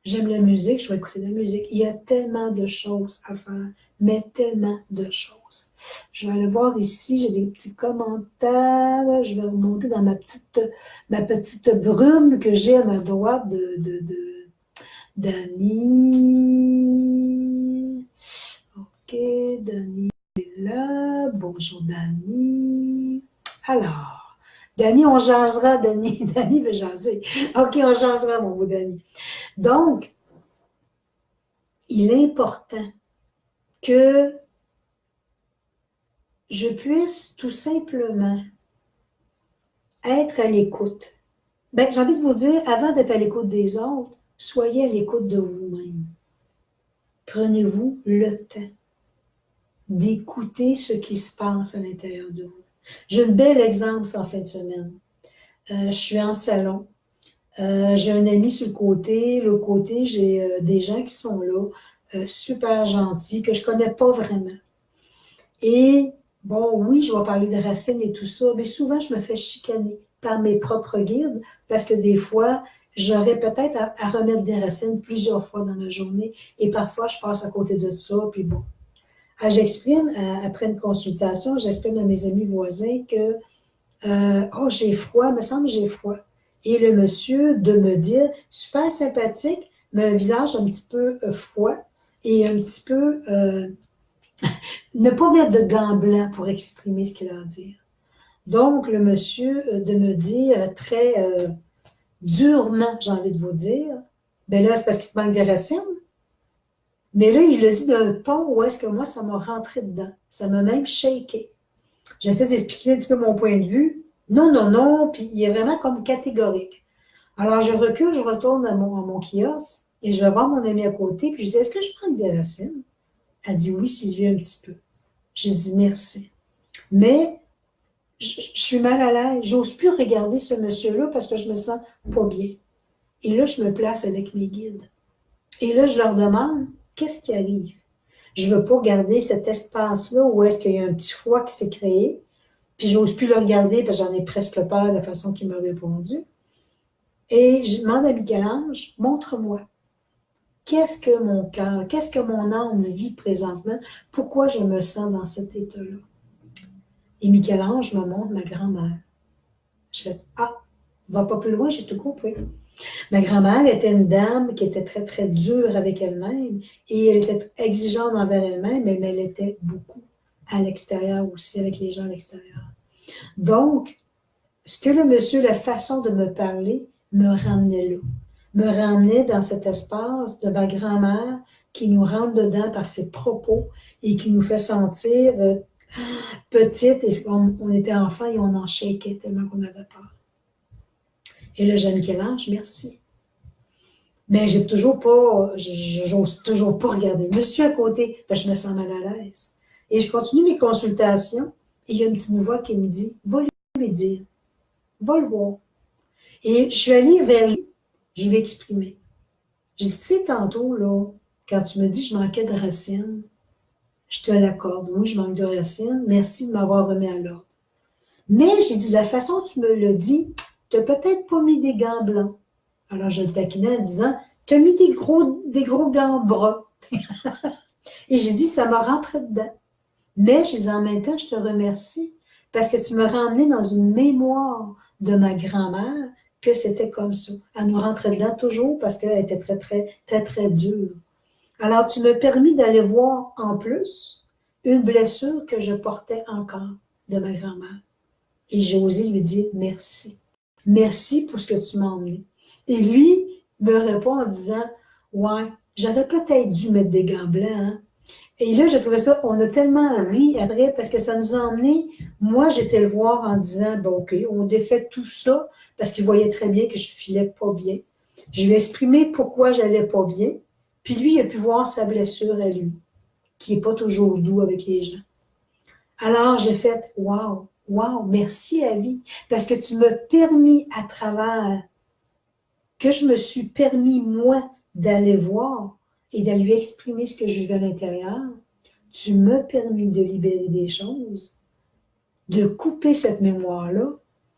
A: J'aime la musique, je vais écouter de la musique. Il y a tellement de choses à faire, mais tellement de choses. Je vais aller voir ici, j'ai des petits commentaires. Je vais remonter dans ma petite brume que j'ai à ma droite de Dani. OK, Dani est là. Bonjour, Dani. Alors, Dani, on jasera, Dani. Dani veut jaser. OK, on jasera, mon beau Dani. Donc, il est important que je puisse tout simplement être à l'écoute. Ben, j'ai envie de vous dire, avant d'être à l'écoute des autres, soyez à l'écoute de vous-même. Prenez-vous le temps d'écouter ce qui se passe à l'intérieur de vous. J'ai un bel exemple en fin de semaine. Je suis en salon. J'ai un ami sur le côté. L'autre côté, j'ai des gens qui sont là, super gentils, que je ne connais pas vraiment. Et bon, oui, je vais parler de racines et tout ça, mais souvent, je me fais chicaner par mes propres guides parce que des fois, j'aurais peut-être à remettre des racines plusieurs fois dans ma journée et parfois, je passe à côté de ça, puis bon. J'exprime, après une consultation, j'exprime à mes amis voisins que oh, j'ai froid, il me semble que j'ai froid. Et le monsieur de me dire, super sympathique, mais un visage un petit peu froid et un petit peu ne pas mettre de gants blancs pour exprimer ce qu'il a à dire. Donc, le monsieur de me dire très durement, j'ai envie de vous dire, ben là, c'est parce qu'il te manque des racines. Mais là, il le dit d'un ton où est-ce que moi, ça m'a rentré dedans. Ça m'a même shaké. J'essaie d'expliquer un petit peu mon point de vue. Non, non, non, puis il est vraiment comme catégorique. Alors, je recule, je retourne à mon kiosque et je vais voir mon ami à côté, puis je dis, est-ce que je manque des racines? Elle dit oui, Sylvie, un petit peu. J'ai dit merci. Mais je suis mal à l'aise. J'ose plus regarder ce monsieur-là parce que je me sens pas bien. Et là, je me place avec mes guides. Et là, je leur demande, qu'est-ce qui arrive? Je veux pas garder cet espace-là où est-ce qu'il y a un petit froid qui s'est créé. Puis j'ose plus le regarder parce que j'en ai presque peur de la façon qu'il m'a répondu. Et je demande à Michel-Ange, montre-moi. Qu'est-ce que mon cœur, qu'est-ce que mon âme vit présentement? Pourquoi je me sens dans cet état-là? Et Michel-Ange me montre ma grand-mère. Je fais, ah, va pas plus loin, j'ai tout compris. Ma grand-mère était une dame qui était très, très dure avec elle-même et elle était exigeante envers elle-même, mais elle était beaucoup à l'extérieur aussi, avec les gens à l'extérieur. Donc, ce que le monsieur, la façon de me parler, me ramenait là. Me ramenait dans cet espace de ma grand-mère qui nous rentre dedans par ses propos et qui nous fait sentir petite et on était enfant et on en shakeait tellement qu'on avait peur. Et là, j'ai Michel-Ange, merci. Mais j'ai toujours pas, j'ose toujours pas regarder le monsieur à côté, parce que je me sens mal à l'aise. Et je continue mes consultations et il y a une petite voix qui me dit, va lui dire, va le voir. Et je suis allée vers lui, je lui ai exprimé. J'ai dit, tu sais, tantôt, là, quand tu me dis que je manquais de racines, je te l'accorde. Oui, je manque de racines. Merci de m'avoir remis à l'ordre. Mais j'ai dit, de la façon dont tu me le dis, tu n'as peut-être pas mis des gants blancs. Alors, je le taquinais en disant, tu as mis des gros gants bras. Et j'ai dit, ça m'a rentré dedans. Mais j'ai dit, en même temps, je te remercie parce que tu me ramené dans une mémoire de ma grand-mère que c'était comme ça. Elle nous rentrait dedans toujours parce qu'elle était très, très, très, très dure. Alors, tu m'as permis d'aller voir en plus une blessure que je portais encore de ma grand-mère. Et j'ai osé lui dire merci. Merci pour ce que tu m'as emmené. Et lui me répond en disant, ouais, j'aurais peut-être dû mettre des gants blancs, hein? Et là, j'ai trouvé ça, on a tellement ri après parce que ça nous a emmené. Moi, j'étais le voir en disant, bon, OK, on défait tout ça parce qu'il voyait très bien que je filais pas bien. Je lui ai exprimé pourquoi j'allais pas bien. Puis lui, il a pu voir sa blessure à lui, qui n'est pas toujours doux avec les gens. Alors, j'ai fait, wow, wow, merci à vie, parce que tu m'as permis à travers, que je me suis permis, moi, d'aller voir et de lui exprimer ce que je vivais à l'intérieur. Tu m'as permis de libérer des choses, de couper cette mémoire-là,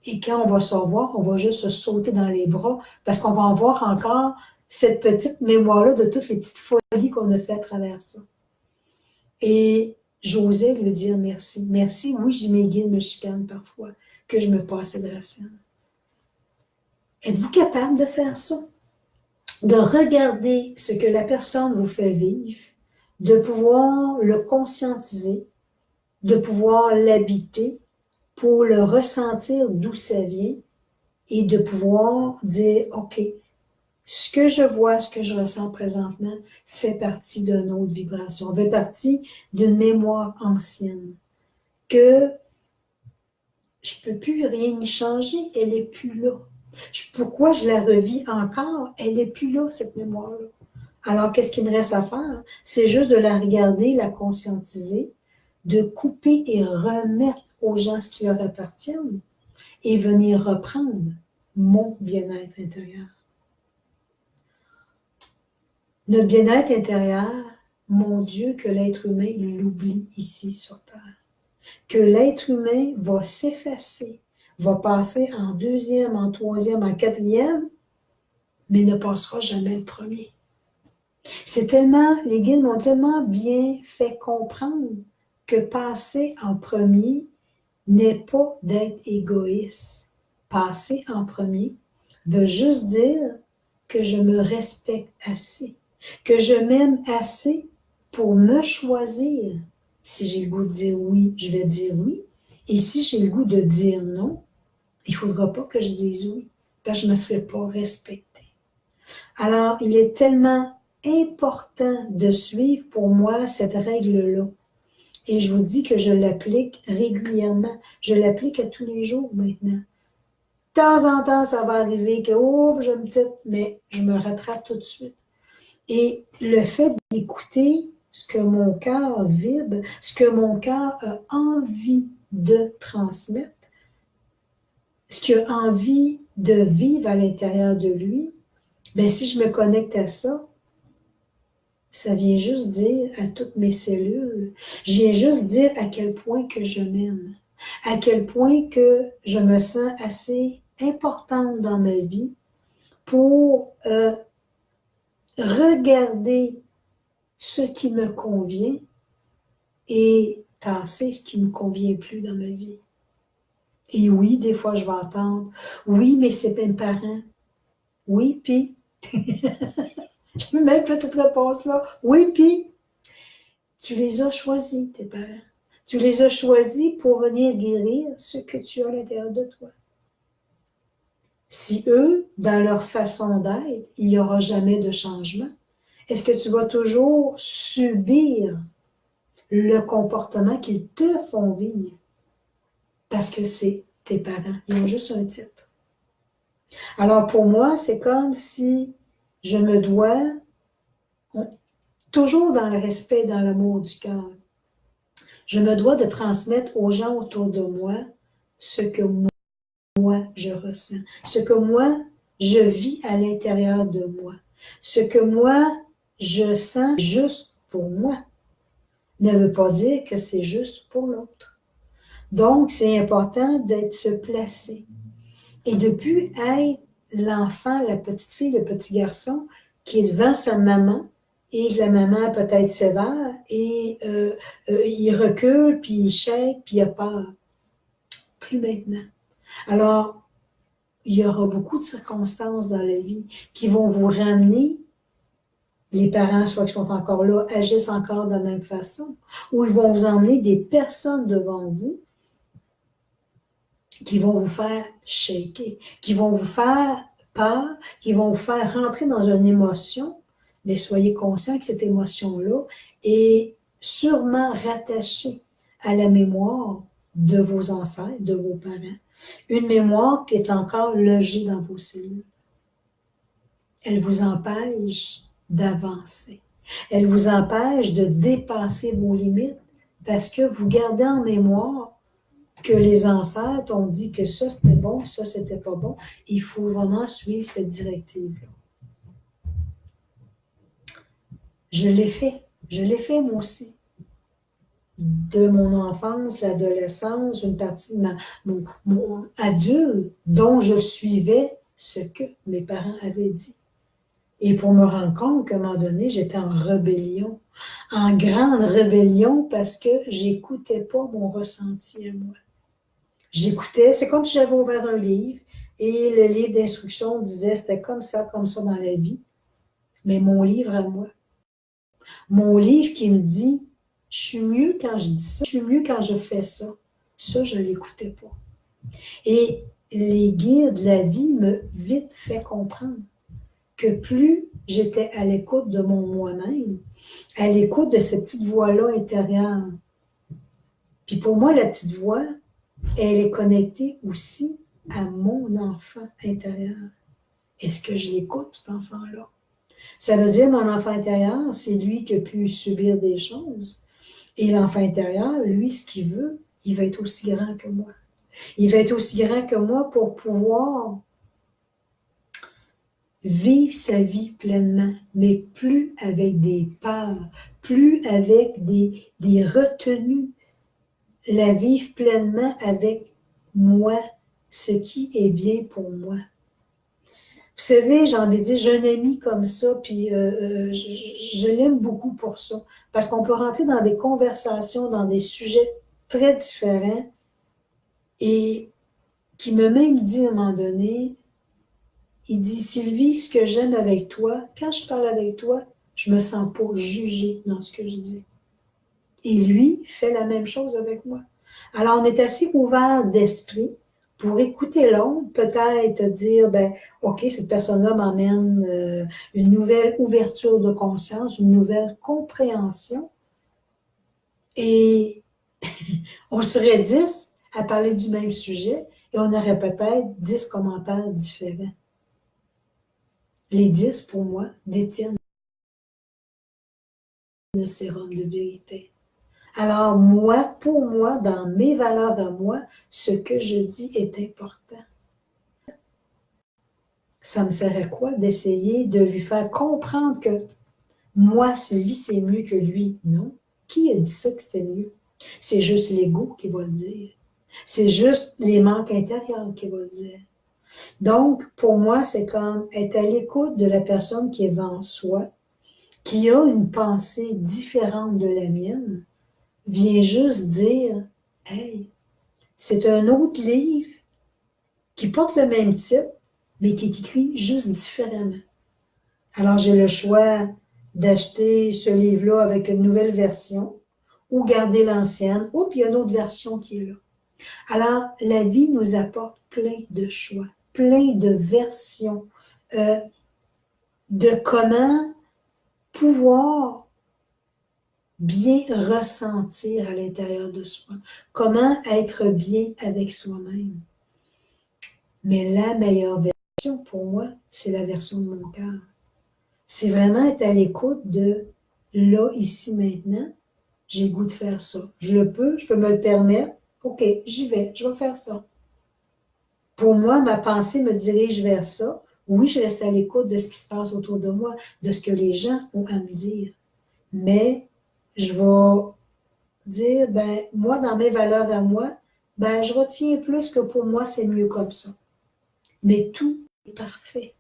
A: et quand on va se revoir, on va juste se sauter dans les bras, parce qu'on va en voir encore cette petite mémoire-là de toutes les petites folies qu'on a fait à travers ça. Et j'osais lui dire merci. Merci, oui, je mes guides me chicanent parfois, que je me passe de racine. Êtes-vous capable de faire ça? De regarder ce que la personne vous fait vivre, de pouvoir le conscientiser, de pouvoir l'habiter pour le ressentir d'où ça vient et de pouvoir dire, OK, ce que je vois, ce que je ressens présentement fait partie d'une autre vibration, fait partie d'une mémoire ancienne que je ne peux plus rien y changer, elle n'est plus là. Pourquoi je la revis encore? Elle n'est plus là, cette mémoire-là. Alors, qu'est-ce qu'il me reste à faire? C'est juste de la regarder, la conscientiser, de couper et remettre aux gens ce qui leur appartiennent et venir reprendre mon bien-être intérieur. Notre bien-être intérieur, mon Dieu, que l'être humain l'oublie ici sur Terre. Que l'être humain va s'effacer, va passer en deuxième, en troisième, en quatrième, mais ne passera jamais le premier. C'est tellement, les guides m'ont tellement bien fait comprendre que passer en premier n'est pas d'être égoïste. Passer en premier veut juste dire que je me respecte assez, que je m'aime assez pour me choisir. Si j'ai le goût de dire oui, je vais dire oui. Et si j'ai le goût de dire non, il ne faudra pas que je dise oui, parce que je ne me serai pas respectée. Alors, il est tellement important de suivre pour moi cette règle-là. Et je vous dis que je l'applique régulièrement. Je l'applique à tous les jours maintenant. De temps en temps, ça va arriver que, oh, je me petite, mais je me rattrape tout de suite. Et le fait d'écouter ce que mon cœur vibre, ce que mon cœur a envie de transmettre, ce qu'il a envie de vivre à l'intérieur de lui, bien, si je me connecte à ça, ça vient juste dire à toutes mes cellules, je viens juste dire à quel point que je m'aime, à quel point que je me sens assez importante dans ma vie pour regarder ce qui me convient et tasser ce qui ne me convient plus dans ma vie. Et oui, des fois, je vais entendre, oui, mais c'est mes parents. Oui, puis, je me mets cette réponse-là. Oui, puis, tu les as choisis, tes parents. Tu les as choisis pour venir guérir ce que tu as à l'intérieur de toi. Si eux, dans leur façon d'être, il n'y aura jamais de changement, est-ce que tu vas toujours subir le comportement qu'ils te font vivre? Parce que c'est tes parents. Ils ont juste un titre. Alors pour moi, c'est comme si je me dois, toujours dans le respect, dans l'amour du cœur, je me dois de transmettre aux gens autour de moi ce que moi je ressens, ce que moi je vis à l'intérieur de moi, ce que moi je sens juste pour moi ne veut pas dire que c'est juste pour l'autre. Donc, c'est important d'être se placer et de plus être l'enfant, la petite fille, le petit garçon qui est devant sa maman et que la maman peut être sévère et il recule, puis il shake, puis il a peur. Plus maintenant. Alors, il y aura beaucoup de circonstances dans la vie qui vont vous ramener, les parents, soit qui sont encore là, agissent encore de la même façon, ou ils vont vous emmener des personnes devant vous qui vont vous faire shaker, qui vont vous faire peur, qui vont vous faire rentrer dans une émotion, mais soyez conscient que cette émotion-là est sûrement rattachée à la mémoire de vos ancêtres, de vos parents. Une mémoire qui est encore logée dans vos cellules. Elle vous empêche d'avancer. Elle vous empêche de dépasser vos limites parce que vous gardez en mémoire que les ancêtres ont dit que ça c'était bon, ça c'était pas bon. Il faut vraiment suivre cette directive-là. Je l'ai fait moi aussi. De mon enfance, l'adolescence, une partie de mon adulte dont je suivais ce que mes parents avaient dit. Et pour me rendre compte qu'à un moment donné, j'étais en rébellion, en grande rébellion parce que j'écoutais pas mon ressenti à moi. J'écoutais, c'est comme si j'avais ouvert un livre et le livre d'instruction disait c'était comme ça dans la vie. Mais mon livre à moi, mon livre qui me dit je suis mieux quand je dis ça, je suis mieux quand je fais ça. Ça, je ne l'écoutais pas. Et les guides de la vie me vite fait comprendre que plus j'étais à l'écoute de mon moi-même, à l'écoute de cette petite voix-là intérieure. Puis pour moi, la petite voix, elle est connectée aussi à mon enfant intérieur. Est-ce que je l'écoute, cet enfant-là? Ça veut dire mon enfant intérieur, c'est lui qui a pu subir des choses. Et l'enfant intérieur, lui, ce qu'il veut, il va être aussi grand que moi. Il va être aussi grand que moi pour pouvoir vivre sa vie pleinement, mais plus avec des peurs, plus avec des retenues, la vivre pleinement avec moi, ce qui est bien pour moi. Vous savez, j'ai envie de dire, j'ai un ami comme ça, puis je l'aime beaucoup pour ça, parce qu'on peut rentrer dans des conversations, dans des sujets très différents, et qui m'a même dit à un moment donné, il dit, Sylvie, ce que j'aime avec toi, quand je parle avec toi, je me sens pas jugée dans ce que je dis. Et lui fait la même chose avec moi. Alors, on est assez ouvert d'esprit pour écouter l'autre, peut-être dire, ben, OK, cette personne-là m'emmène une nouvelle ouverture de conscience, une nouvelle compréhension. Et on serait 10 à parler du même sujet et on aurait peut-être 10 commentaires différents. Les 10, pour moi, détiennent le sérum de vérité. Alors, moi, pour moi, dans mes valeurs à moi, ce que je dis est important. Ça me sert à quoi d'essayer de lui faire comprendre que moi, Sylvie, c'est mieux que lui? Non. Qui a dit ça que c'était mieux? C'est juste l'ego qui va le dire. C'est juste les manques intérieurs qui va le dire. Donc, pour moi, c'est comme être à l'écoute de la personne qui est devant soi, qui a une pensée différente de la mienne, vient juste dire, hey, c'est un autre livre qui porte le même titre, mais qui est écrit juste différemment. Alors, j'ai le choix d'acheter ce livre-là avec une nouvelle version ou garder l'ancienne, ou puis il y a une autre version qui est là. Alors, la vie nous apporte plein de choix, plein de versions de comment pouvoir bien ressentir à l'intérieur de soi, comment être bien avec soi-même. Mais la meilleure version pour moi, c'est la version de mon cœur. C'est vraiment être à l'écoute de là, ici, maintenant, j'ai le goût de faire ça. Je peux me le permettre. OK, j'y vais, je vais faire ça. Pour moi, ma pensée me dirige vers ça. Oui, je reste à l'écoute de ce qui se passe autour de moi, de ce que les gens ont à me dire. Mais je vais dire, ben, moi, dans mes valeurs à moi, ben, je retiens plus que pour moi, c'est mieux comme ça. Mais tout est parfait.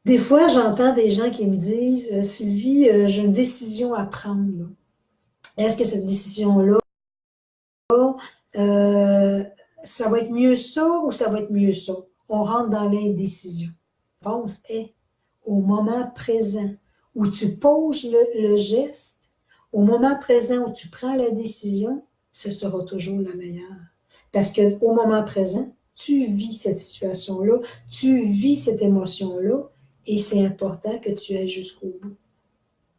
A: Des fois, j'entends des gens qui me disent, Sylvie, j'ai une décision à prendre. Est-ce que cette décision-là, euh, ça va être mieux ça ou ça va être mieux ça? On rentre dans l'indécision. La réponse est au moment présent où tu poses le geste, au moment présent où tu prends la décision, ce sera toujours la meilleure. Parce qu'au moment présent, tu vis cette situation-là, tu vis cette émotion-là, et c'est important que tu ailles jusqu'au bout.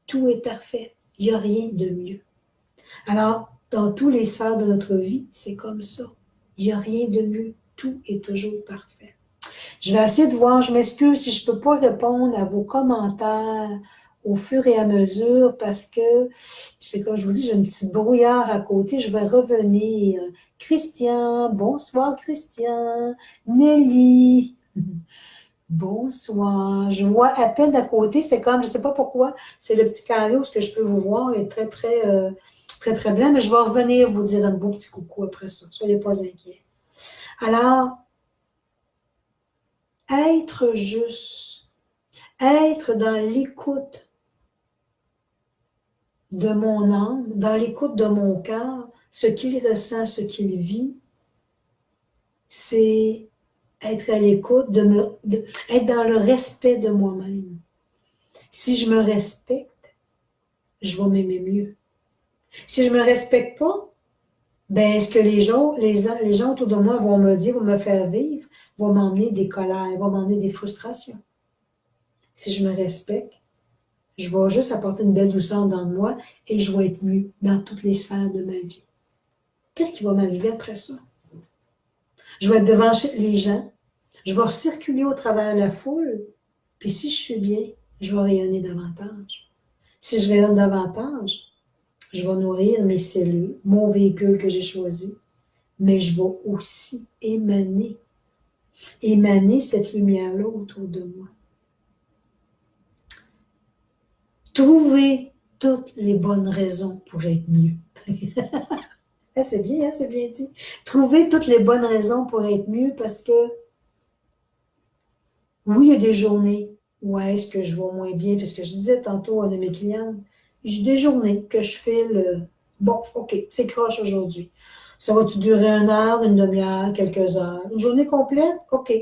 A: Tout est parfait. Il n'y a rien de mieux. Alors, dans tous les sphères de notre vie, c'est comme ça. Il n'y a rien de mieux. Tout est toujours parfait. Je vais essayer de voir, je m'excuse si je ne peux pas répondre à vos commentaires au fur et à mesure parce que, c'est comme je vous dis, j'ai une petite brouillard à côté. Je vais revenir. Christian, bonsoir Christian. Nelly, bonsoir. Je vois à peine à côté, c'est comme, je ne sais pas pourquoi, c'est le petit carré où ce que je peux vous voir est très, très, très blanc, mais je vais revenir vous dire un beau petit coucou après ça. Soyez pas inquiets. Alors, être juste, être dans l'écoute de mon âme, dans l'écoute de mon cœur, ce qu'il ressent, ce qu'il vit, c'est être à l'écoute, être dans le respect de moi-même. Si je me respecte, je vais m'aimer mieux. Si je ne me respecte pas, ben, ce que les gens autour de moi vont me dire, vont me faire vivre, vont m'emmener des colères, vont m'emmener des frustrations. Si je me respecte, je vais juste apporter une belle douceur dans moi et je vais être mieux dans toutes les sphères de ma vie. Qu'est-ce qui va m'arriver après ça? Je vais être devant les gens, je vais circuler au travers de la foule, puis si je suis bien, je vais rayonner davantage. Si je rayonne davantage, je vais nourrir mes cellules, mon véhicule que j'ai choisi, mais je vais aussi émaner cette lumière-là autour de moi. Trouver toutes les bonnes raisons pour être mieux. C'est bien, hein, c'est bien dit. Trouver toutes les bonnes raisons pour être mieux parce que, oui, il y a des journées où est-ce que je vais moins bien, parce que je disais tantôt à une de mes clientes, j'ai des journées que je file, bon, OK, c'est croche aujourd'hui. Ça va-tu durer 1 heure, une demi-heure, quelques heures? Une journée complète? OK.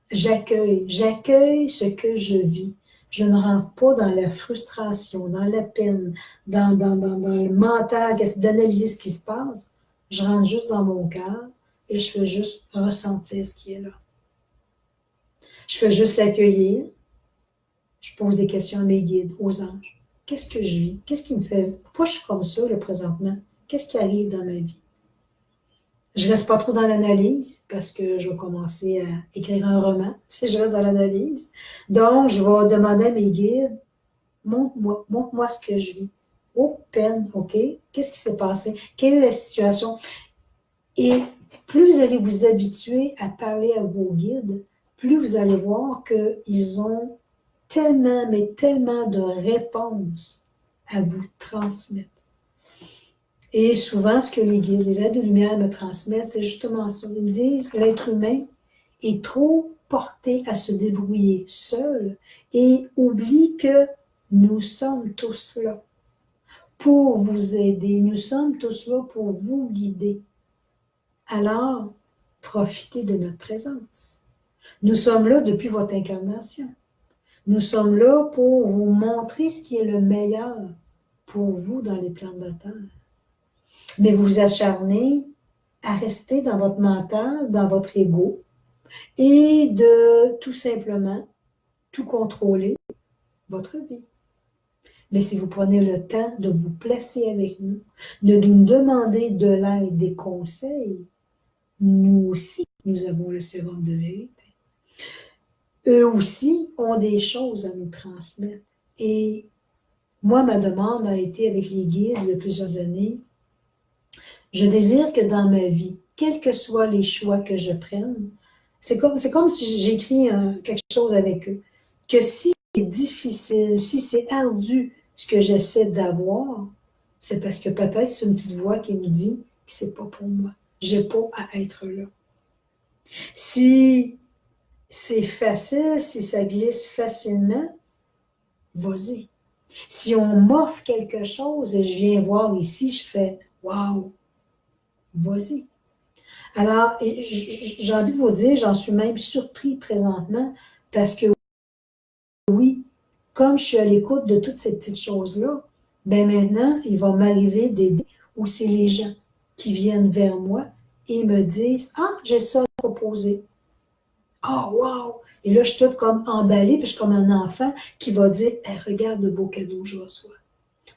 A: J'accueille ce que je vis. Je ne rentre pas dans la frustration, dans la peine, dans le mental, d'analyser ce qui se passe. Je rentre juste dans mon cœur et je fais juste ressentir ce qui est là. Je fais juste l'accueillir. Je pose des questions à mes guides, aux anges. Qu'est-ce que je vis? Qu'est-ce qui me fait? Pourquoi je suis comme ça, là, présentement? Qu'est-ce qui arrive dans ma vie? Je ne reste pas trop dans l'analyse parce que je vais commencer à écrire un roman si je reste dans l'analyse. Donc, je vais demander à mes guides, montre-moi ce que je vis. Oh, peine, OK? Qu'est-ce qui s'est passé? Quelle est la situation? Et plus vous allez vous habituer à parler à vos guides, plus vous allez voir qu'ils ont tellement, mais tellement de réponses à vous transmettre. Et souvent, ce que les guides, les aides de lumière me transmettent, c'est justement ça. Ils me disent que l'être humain est trop porté à se débrouiller seul et oublie que nous sommes tous là pour vous aider. Nous sommes tous là pour vous guider. Alors, profitez de notre présence. Nous sommes là depuis votre incarnation. Nous sommes là pour vous montrer ce qui est le meilleur pour vous dans les plans de la Terre. Mais vous vous acharnez à rester dans votre mental, dans votre ego, et de tout simplement tout contrôler votre vie. Mais si vous prenez le temps de vous placer avec nous, de nous demander de l'aide, des conseils, nous aussi, nous avons le sérum de vérité. Eux aussi ont des choses à nous transmettre. Et moi, ma demande a été avec les guides de plusieurs années. Je désire que dans ma vie, quels que soient les choix que je prenne, c'est comme si j'écris quelque chose avec eux, que si c'est difficile, si c'est ardu ce que j'essaie d'avoir, c'est parce que peut-être c'est une petite voix qui me dit que c'est pas pour moi. J'ai pas à être là. Si c'est facile, si ça glisse facilement, vas-y. Si on m'offre quelque chose et je viens voir ici, je fais « Wow! » Vas-y. Alors, j'ai envie de vous dire, j'en suis même surpris présentement parce que oui, comme je suis à l'écoute de toutes ces petites choses-là, ben maintenant, il va m'arriver des où c'est les gens qui viennent vers moi et me disent « Ah, j'ai ça à proposer. » Ah, wow! Et là, je suis toute comme emballée, puis je suis comme un enfant qui va dire hey, « Regarde le beau cadeau que je reçois. »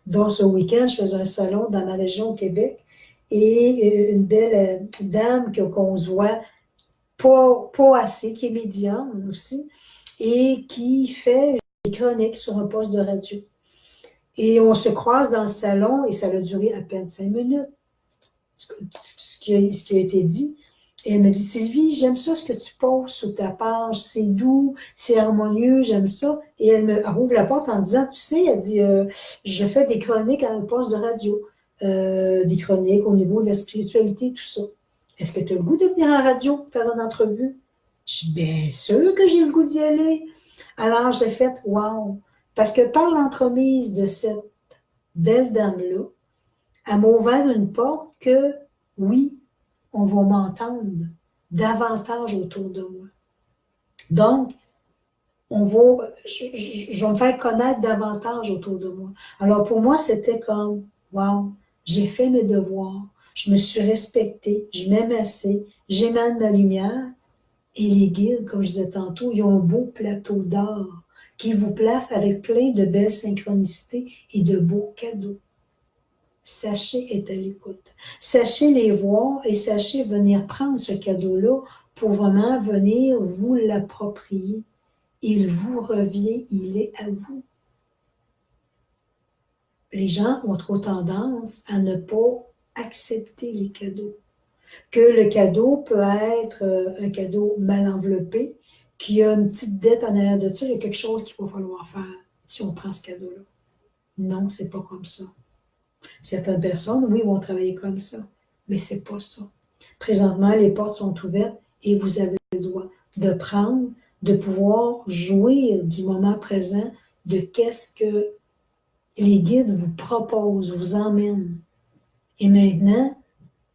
A: Donc, ce week-end, je faisais un salon dans ma région au Québec et une belle dame qu'on se voit pas assez, qui est médium aussi, et qui fait des chroniques sur un poste de radio. Et on se croise dans le salon et ça a duré à peine 5 minutes, ce qui a été dit. Et elle me dit, Sylvie, j'aime ça ce que tu poses sur ta page, c'est doux, c'est harmonieux, j'aime ça. Et elle rouvre la porte en disant, tu sais, elle dit, je fais des chroniques à un poste de radio, des chroniques au niveau de la spiritualité, tout ça. Est-ce que tu as le goût de venir en radio, faire une entrevue? Je suis bien sûre que j'ai le goût d'y aller. Alors, j'ai fait « wow ». Parce que par l'entremise de cette belle dame-là, elle m'a ouvert une porte que, oui, on va m'entendre davantage autour de moi. Donc, je vais me faire connaître davantage autour de moi. Alors, pour moi, c'était comme, wow, j'ai fait mes devoirs, je me suis respectée, je m'aime assez, j'émane ma lumière. Et les guides, comme je disais tantôt, ils ont un beau plateau d'or qui vous place avec plein de belles synchronicités et de beaux cadeaux. Sachez être à l'écoute. Sachez les voir et sachez venir prendre ce cadeau-là pour vraiment venir vous l'approprier. Il vous revient, il est à vous. Les gens ont trop tendance à ne pas accepter les cadeaux. Que le cadeau peut être un cadeau mal enveloppé, qui a une petite dette en arrière de ça, il y a quelque chose qu'il va falloir faire si on prend ce cadeau-là. Non, c'est pas comme ça. Certaines personnes, oui, vont travailler comme ça, mais c'est pas ça. Présentement, les portes sont ouvertes et vous avez le droit de prendre, de pouvoir jouir du moment présent, de qu'est-ce que les guides vous proposent, vous emmènent. Et maintenant,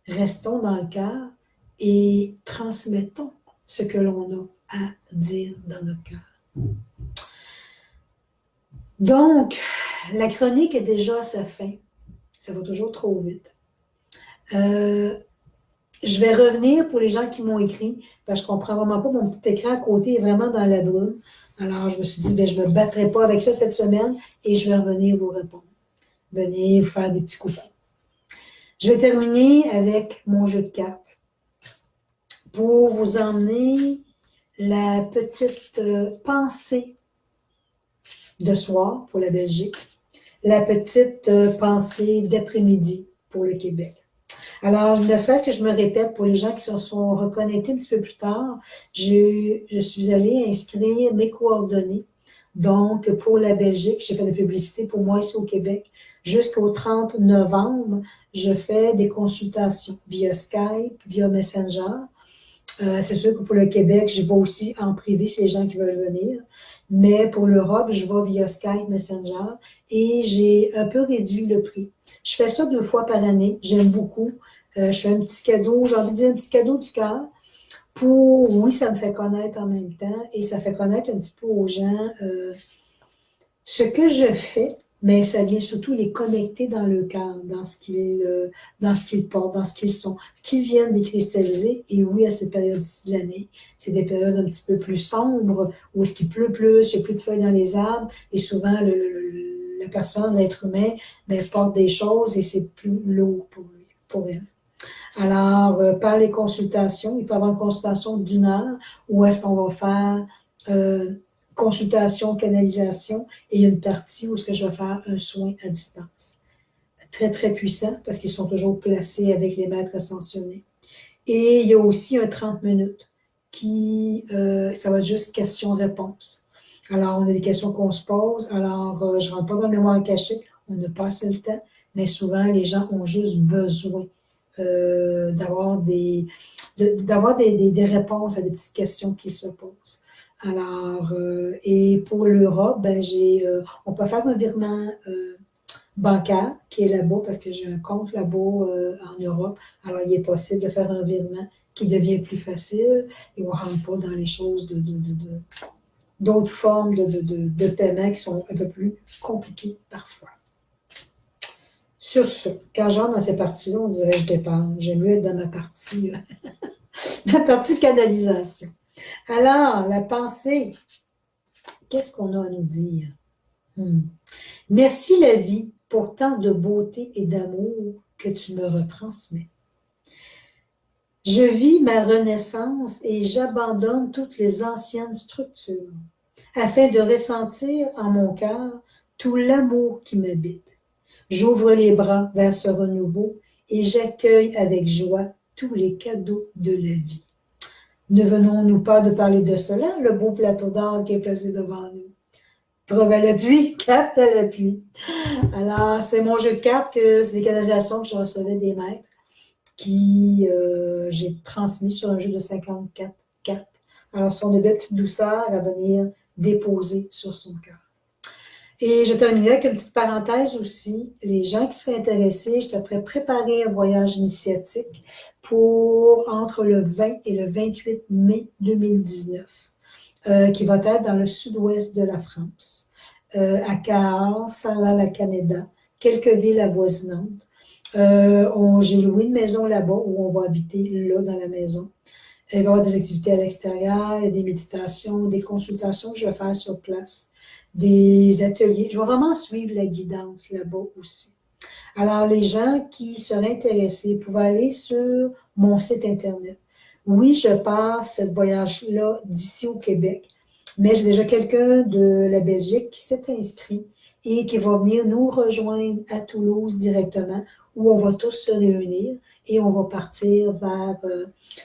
A: restons dans le cœur et transmettons ce que l'on a à dire dans notre cœur. Donc, la chronique est déjà à sa fin. Ça va toujours trop vite. Je vais revenir pour les gens qui m'ont écrit, parce que je ne comprends vraiment pas, mon petit écran à côté est vraiment dans la brume. Alors, je me suis dit, je ne me battrai pas avec ça cette semaine et je vais revenir vous répondre. Venez vous faire des petits coucous. Je vais terminer avec mon jeu de cartes pour vous emmener la petite pensée de soir pour la Belgique, la petite pensée d'après-midi pour le Québec. Alors, ne serait-ce que je me répète, pour les gens qui se sont reconnectés un petit peu plus tard, je suis allée inscrire mes coordonnées. Donc, pour la Belgique, j'ai fait de la publicité pour moi ici au Québec. Jusqu'au 30 novembre, je fais des consultations via Skype, via Messenger. C'est sûr que pour le Québec, je vais aussi en privé si les gens qui veulent venir. Mais pour l'Europe, je vais via Skype, Messenger et j'ai un peu réduit le prix. Je fais ça 2 fois par année. J'aime beaucoup. Je fais un petit cadeau, j'ai envie de dire un petit cadeau du cœur pour, oui, ça me fait connaître en même temps et ça fait connaître un petit peu aux gens ce que je fais, mais ça vient surtout les connecter dans le cœur, dans ce qu'ils portent, dans ce qu'ils sont, ce qu'ils viennent décristalliser. Et oui, à cette période-ci de l'année, c'est des périodes un petit peu plus sombres, où est-ce qu'il pleut plus, il n'y a plus de feuilles dans les arbres, et souvent, la personne, l'être humain, porte des choses et c'est plus lourd pour elle. Alors, par les consultations, il peut y avoir une consultation d'1 heure où est-ce qu'on va faire consultation, canalisation et il y a une partie où est-ce que je vais faire un soin à distance. Très, très puissant parce qu'ils sont toujours placés avec les maîtres ascensionnés. Et il y a aussi un 30 minutes qui, ça va être juste questions-réponses. Alors, on a des questions qu'on se pose. Alors, je ne rentre pas dans le mémoire caché, on n'a pas assez le temps, mais souvent, les gens ont juste besoin d'avoir des réponses à des petites questions qui se posent. Alors, et pour l'Europe, on peut faire un virement bancaire qui est là-bas parce que j'ai un compte là-bas en Europe. Alors, il est possible de faire un virement qui devient plus facile et on ne rentre pas dans les choses d'autres formes de paiement qui sont un peu plus compliquées parfois. Sur ce, quand j'entre dans ces parties-là, on dirait que je dépends. J'aime mieux être dans ma partie, ma partie canalisation. Alors, la pensée, qu'est-ce qu'on a à nous dire? Merci la vie pour tant de beauté et d'amour que tu me retransmets. Je vis ma renaissance et j'abandonne toutes les anciennes structures afin de ressentir en mon cœur tout l'amour qui m'habite. J'ouvre les bras vers ce renouveau et j'accueille avec joie tous les cadeaux de la vie. Ne venons-nous pas de parler de cela, le beau plateau d'or qui est placé devant nous? Preuve à l'appui, carte à l'appui. Alors, c'est mon jeu de cartes, c'est des canalisations que je recevais des maîtres qui j'ai transmis sur un jeu de 54 cartes. Alors, ce sont de belles petites douceurs à venir déposer sur son cœur. Et je terminerai avec une petite parenthèse aussi. Les gens qui seraient intéressés, je te ferais préparer un voyage initiatique pour entre le 20 et le 28 mai 2019, qui va être dans le sud-ouest de la France, à Cahors, Sarlat-la-Canéda, quelques villes avoisinantes. J'ai loué une maison là-bas où on va habiter là dans la maison. Il va y avoir des activités à l'extérieur, des méditations, des consultations que je vais faire sur place, des ateliers. Je vais vraiment suivre la guidance là-bas aussi. Alors, les gens qui seraient intéressés pouvaient aller sur mon site Internet. Oui, je passe ce voyage-là d'ici au Québec, mais j'ai déjà quelqu'un de la Belgique qui s'est inscrit et qui va venir nous rejoindre à Toulouse directement, où on va tous se réunir et on va partir vers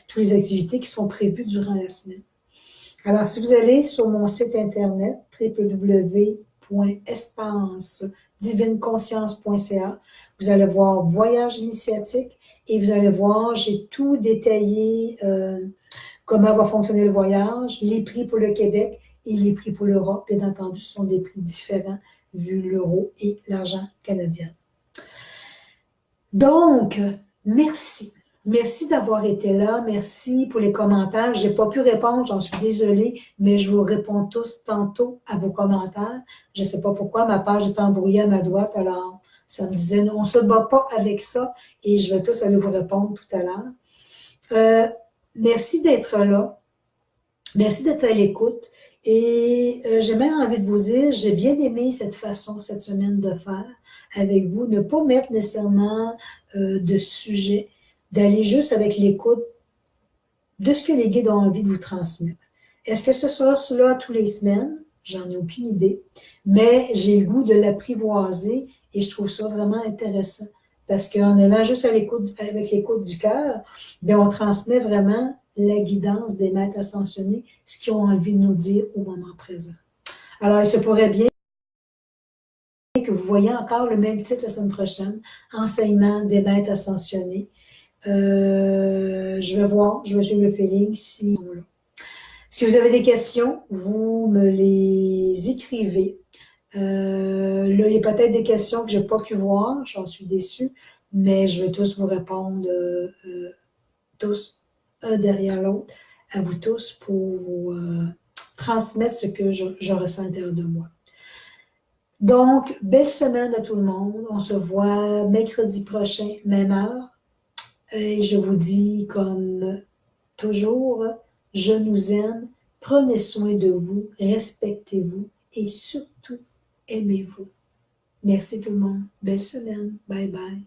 A: toutes les activités qui sont prévues durant la semaine. Alors, si vous allez sur mon site Internet, www.espacedivineconscience.ca, vous allez voir Voyage initiatique et vous allez voir, j'ai tout détaillé, comment va fonctionner le voyage, les prix pour le Québec et les prix pour l'Europe. Bien entendu, ce sont des prix différents vu l'euro et l'argent canadien. Donc, merci. Merci d'avoir été là. Merci pour les commentaires. Je n'ai pas pu répondre, j'en suis désolée, mais je vous réponds tous tantôt à vos commentaires. Je ne sais pas pourquoi, ma page est embrouillée à ma droite, alors ça me disait, non, on ne se bat pas avec ça et je vais tous aller vous répondre tout à l'heure. Merci d'être là. Merci d'être à l'écoute. Et j'ai même envie de vous dire, j'ai bien aimé cette façon, cette semaine de faire avec vous, ne pas mettre nécessairement de sujet, d'aller juste avec l'écoute de ce que les guides ont envie de vous transmettre. Est-ce que ce sera cela tous les semaines? J'en ai aucune idée, mais j'ai le goût de l'apprivoiser et je trouve ça vraiment intéressant. Parce qu'en allant juste à l'écoute, avec l'écoute du cœur, bien, on transmet vraiment la guidance des maîtres ascensionnés, ce qu'ils ont envie de nous dire au moment présent. Alors, il se pourrait bien que vous voyez encore le même titre la semaine prochaine, Enseignement des maîtres ascensionnés. Je vais voir, je vais suivre le feeling si... Si vous avez des questions, vous me les écrivez. Là, il y a peut-être des questions que je n'ai pas pu voir, j'en suis déçue, mais je vais tous vous répondre, tous, un derrière l'autre, à vous tous pour vous transmettre ce que je ressens à l'intérieur de moi. Donc, belle semaine à tout le monde. On se voit mercredi prochain, même heure. Et je vous dis, comme toujours, je nous aime. Prenez soin de vous, respectez-vous et surtout, aimez-vous. Merci tout le monde. Belle semaine. Bye bye.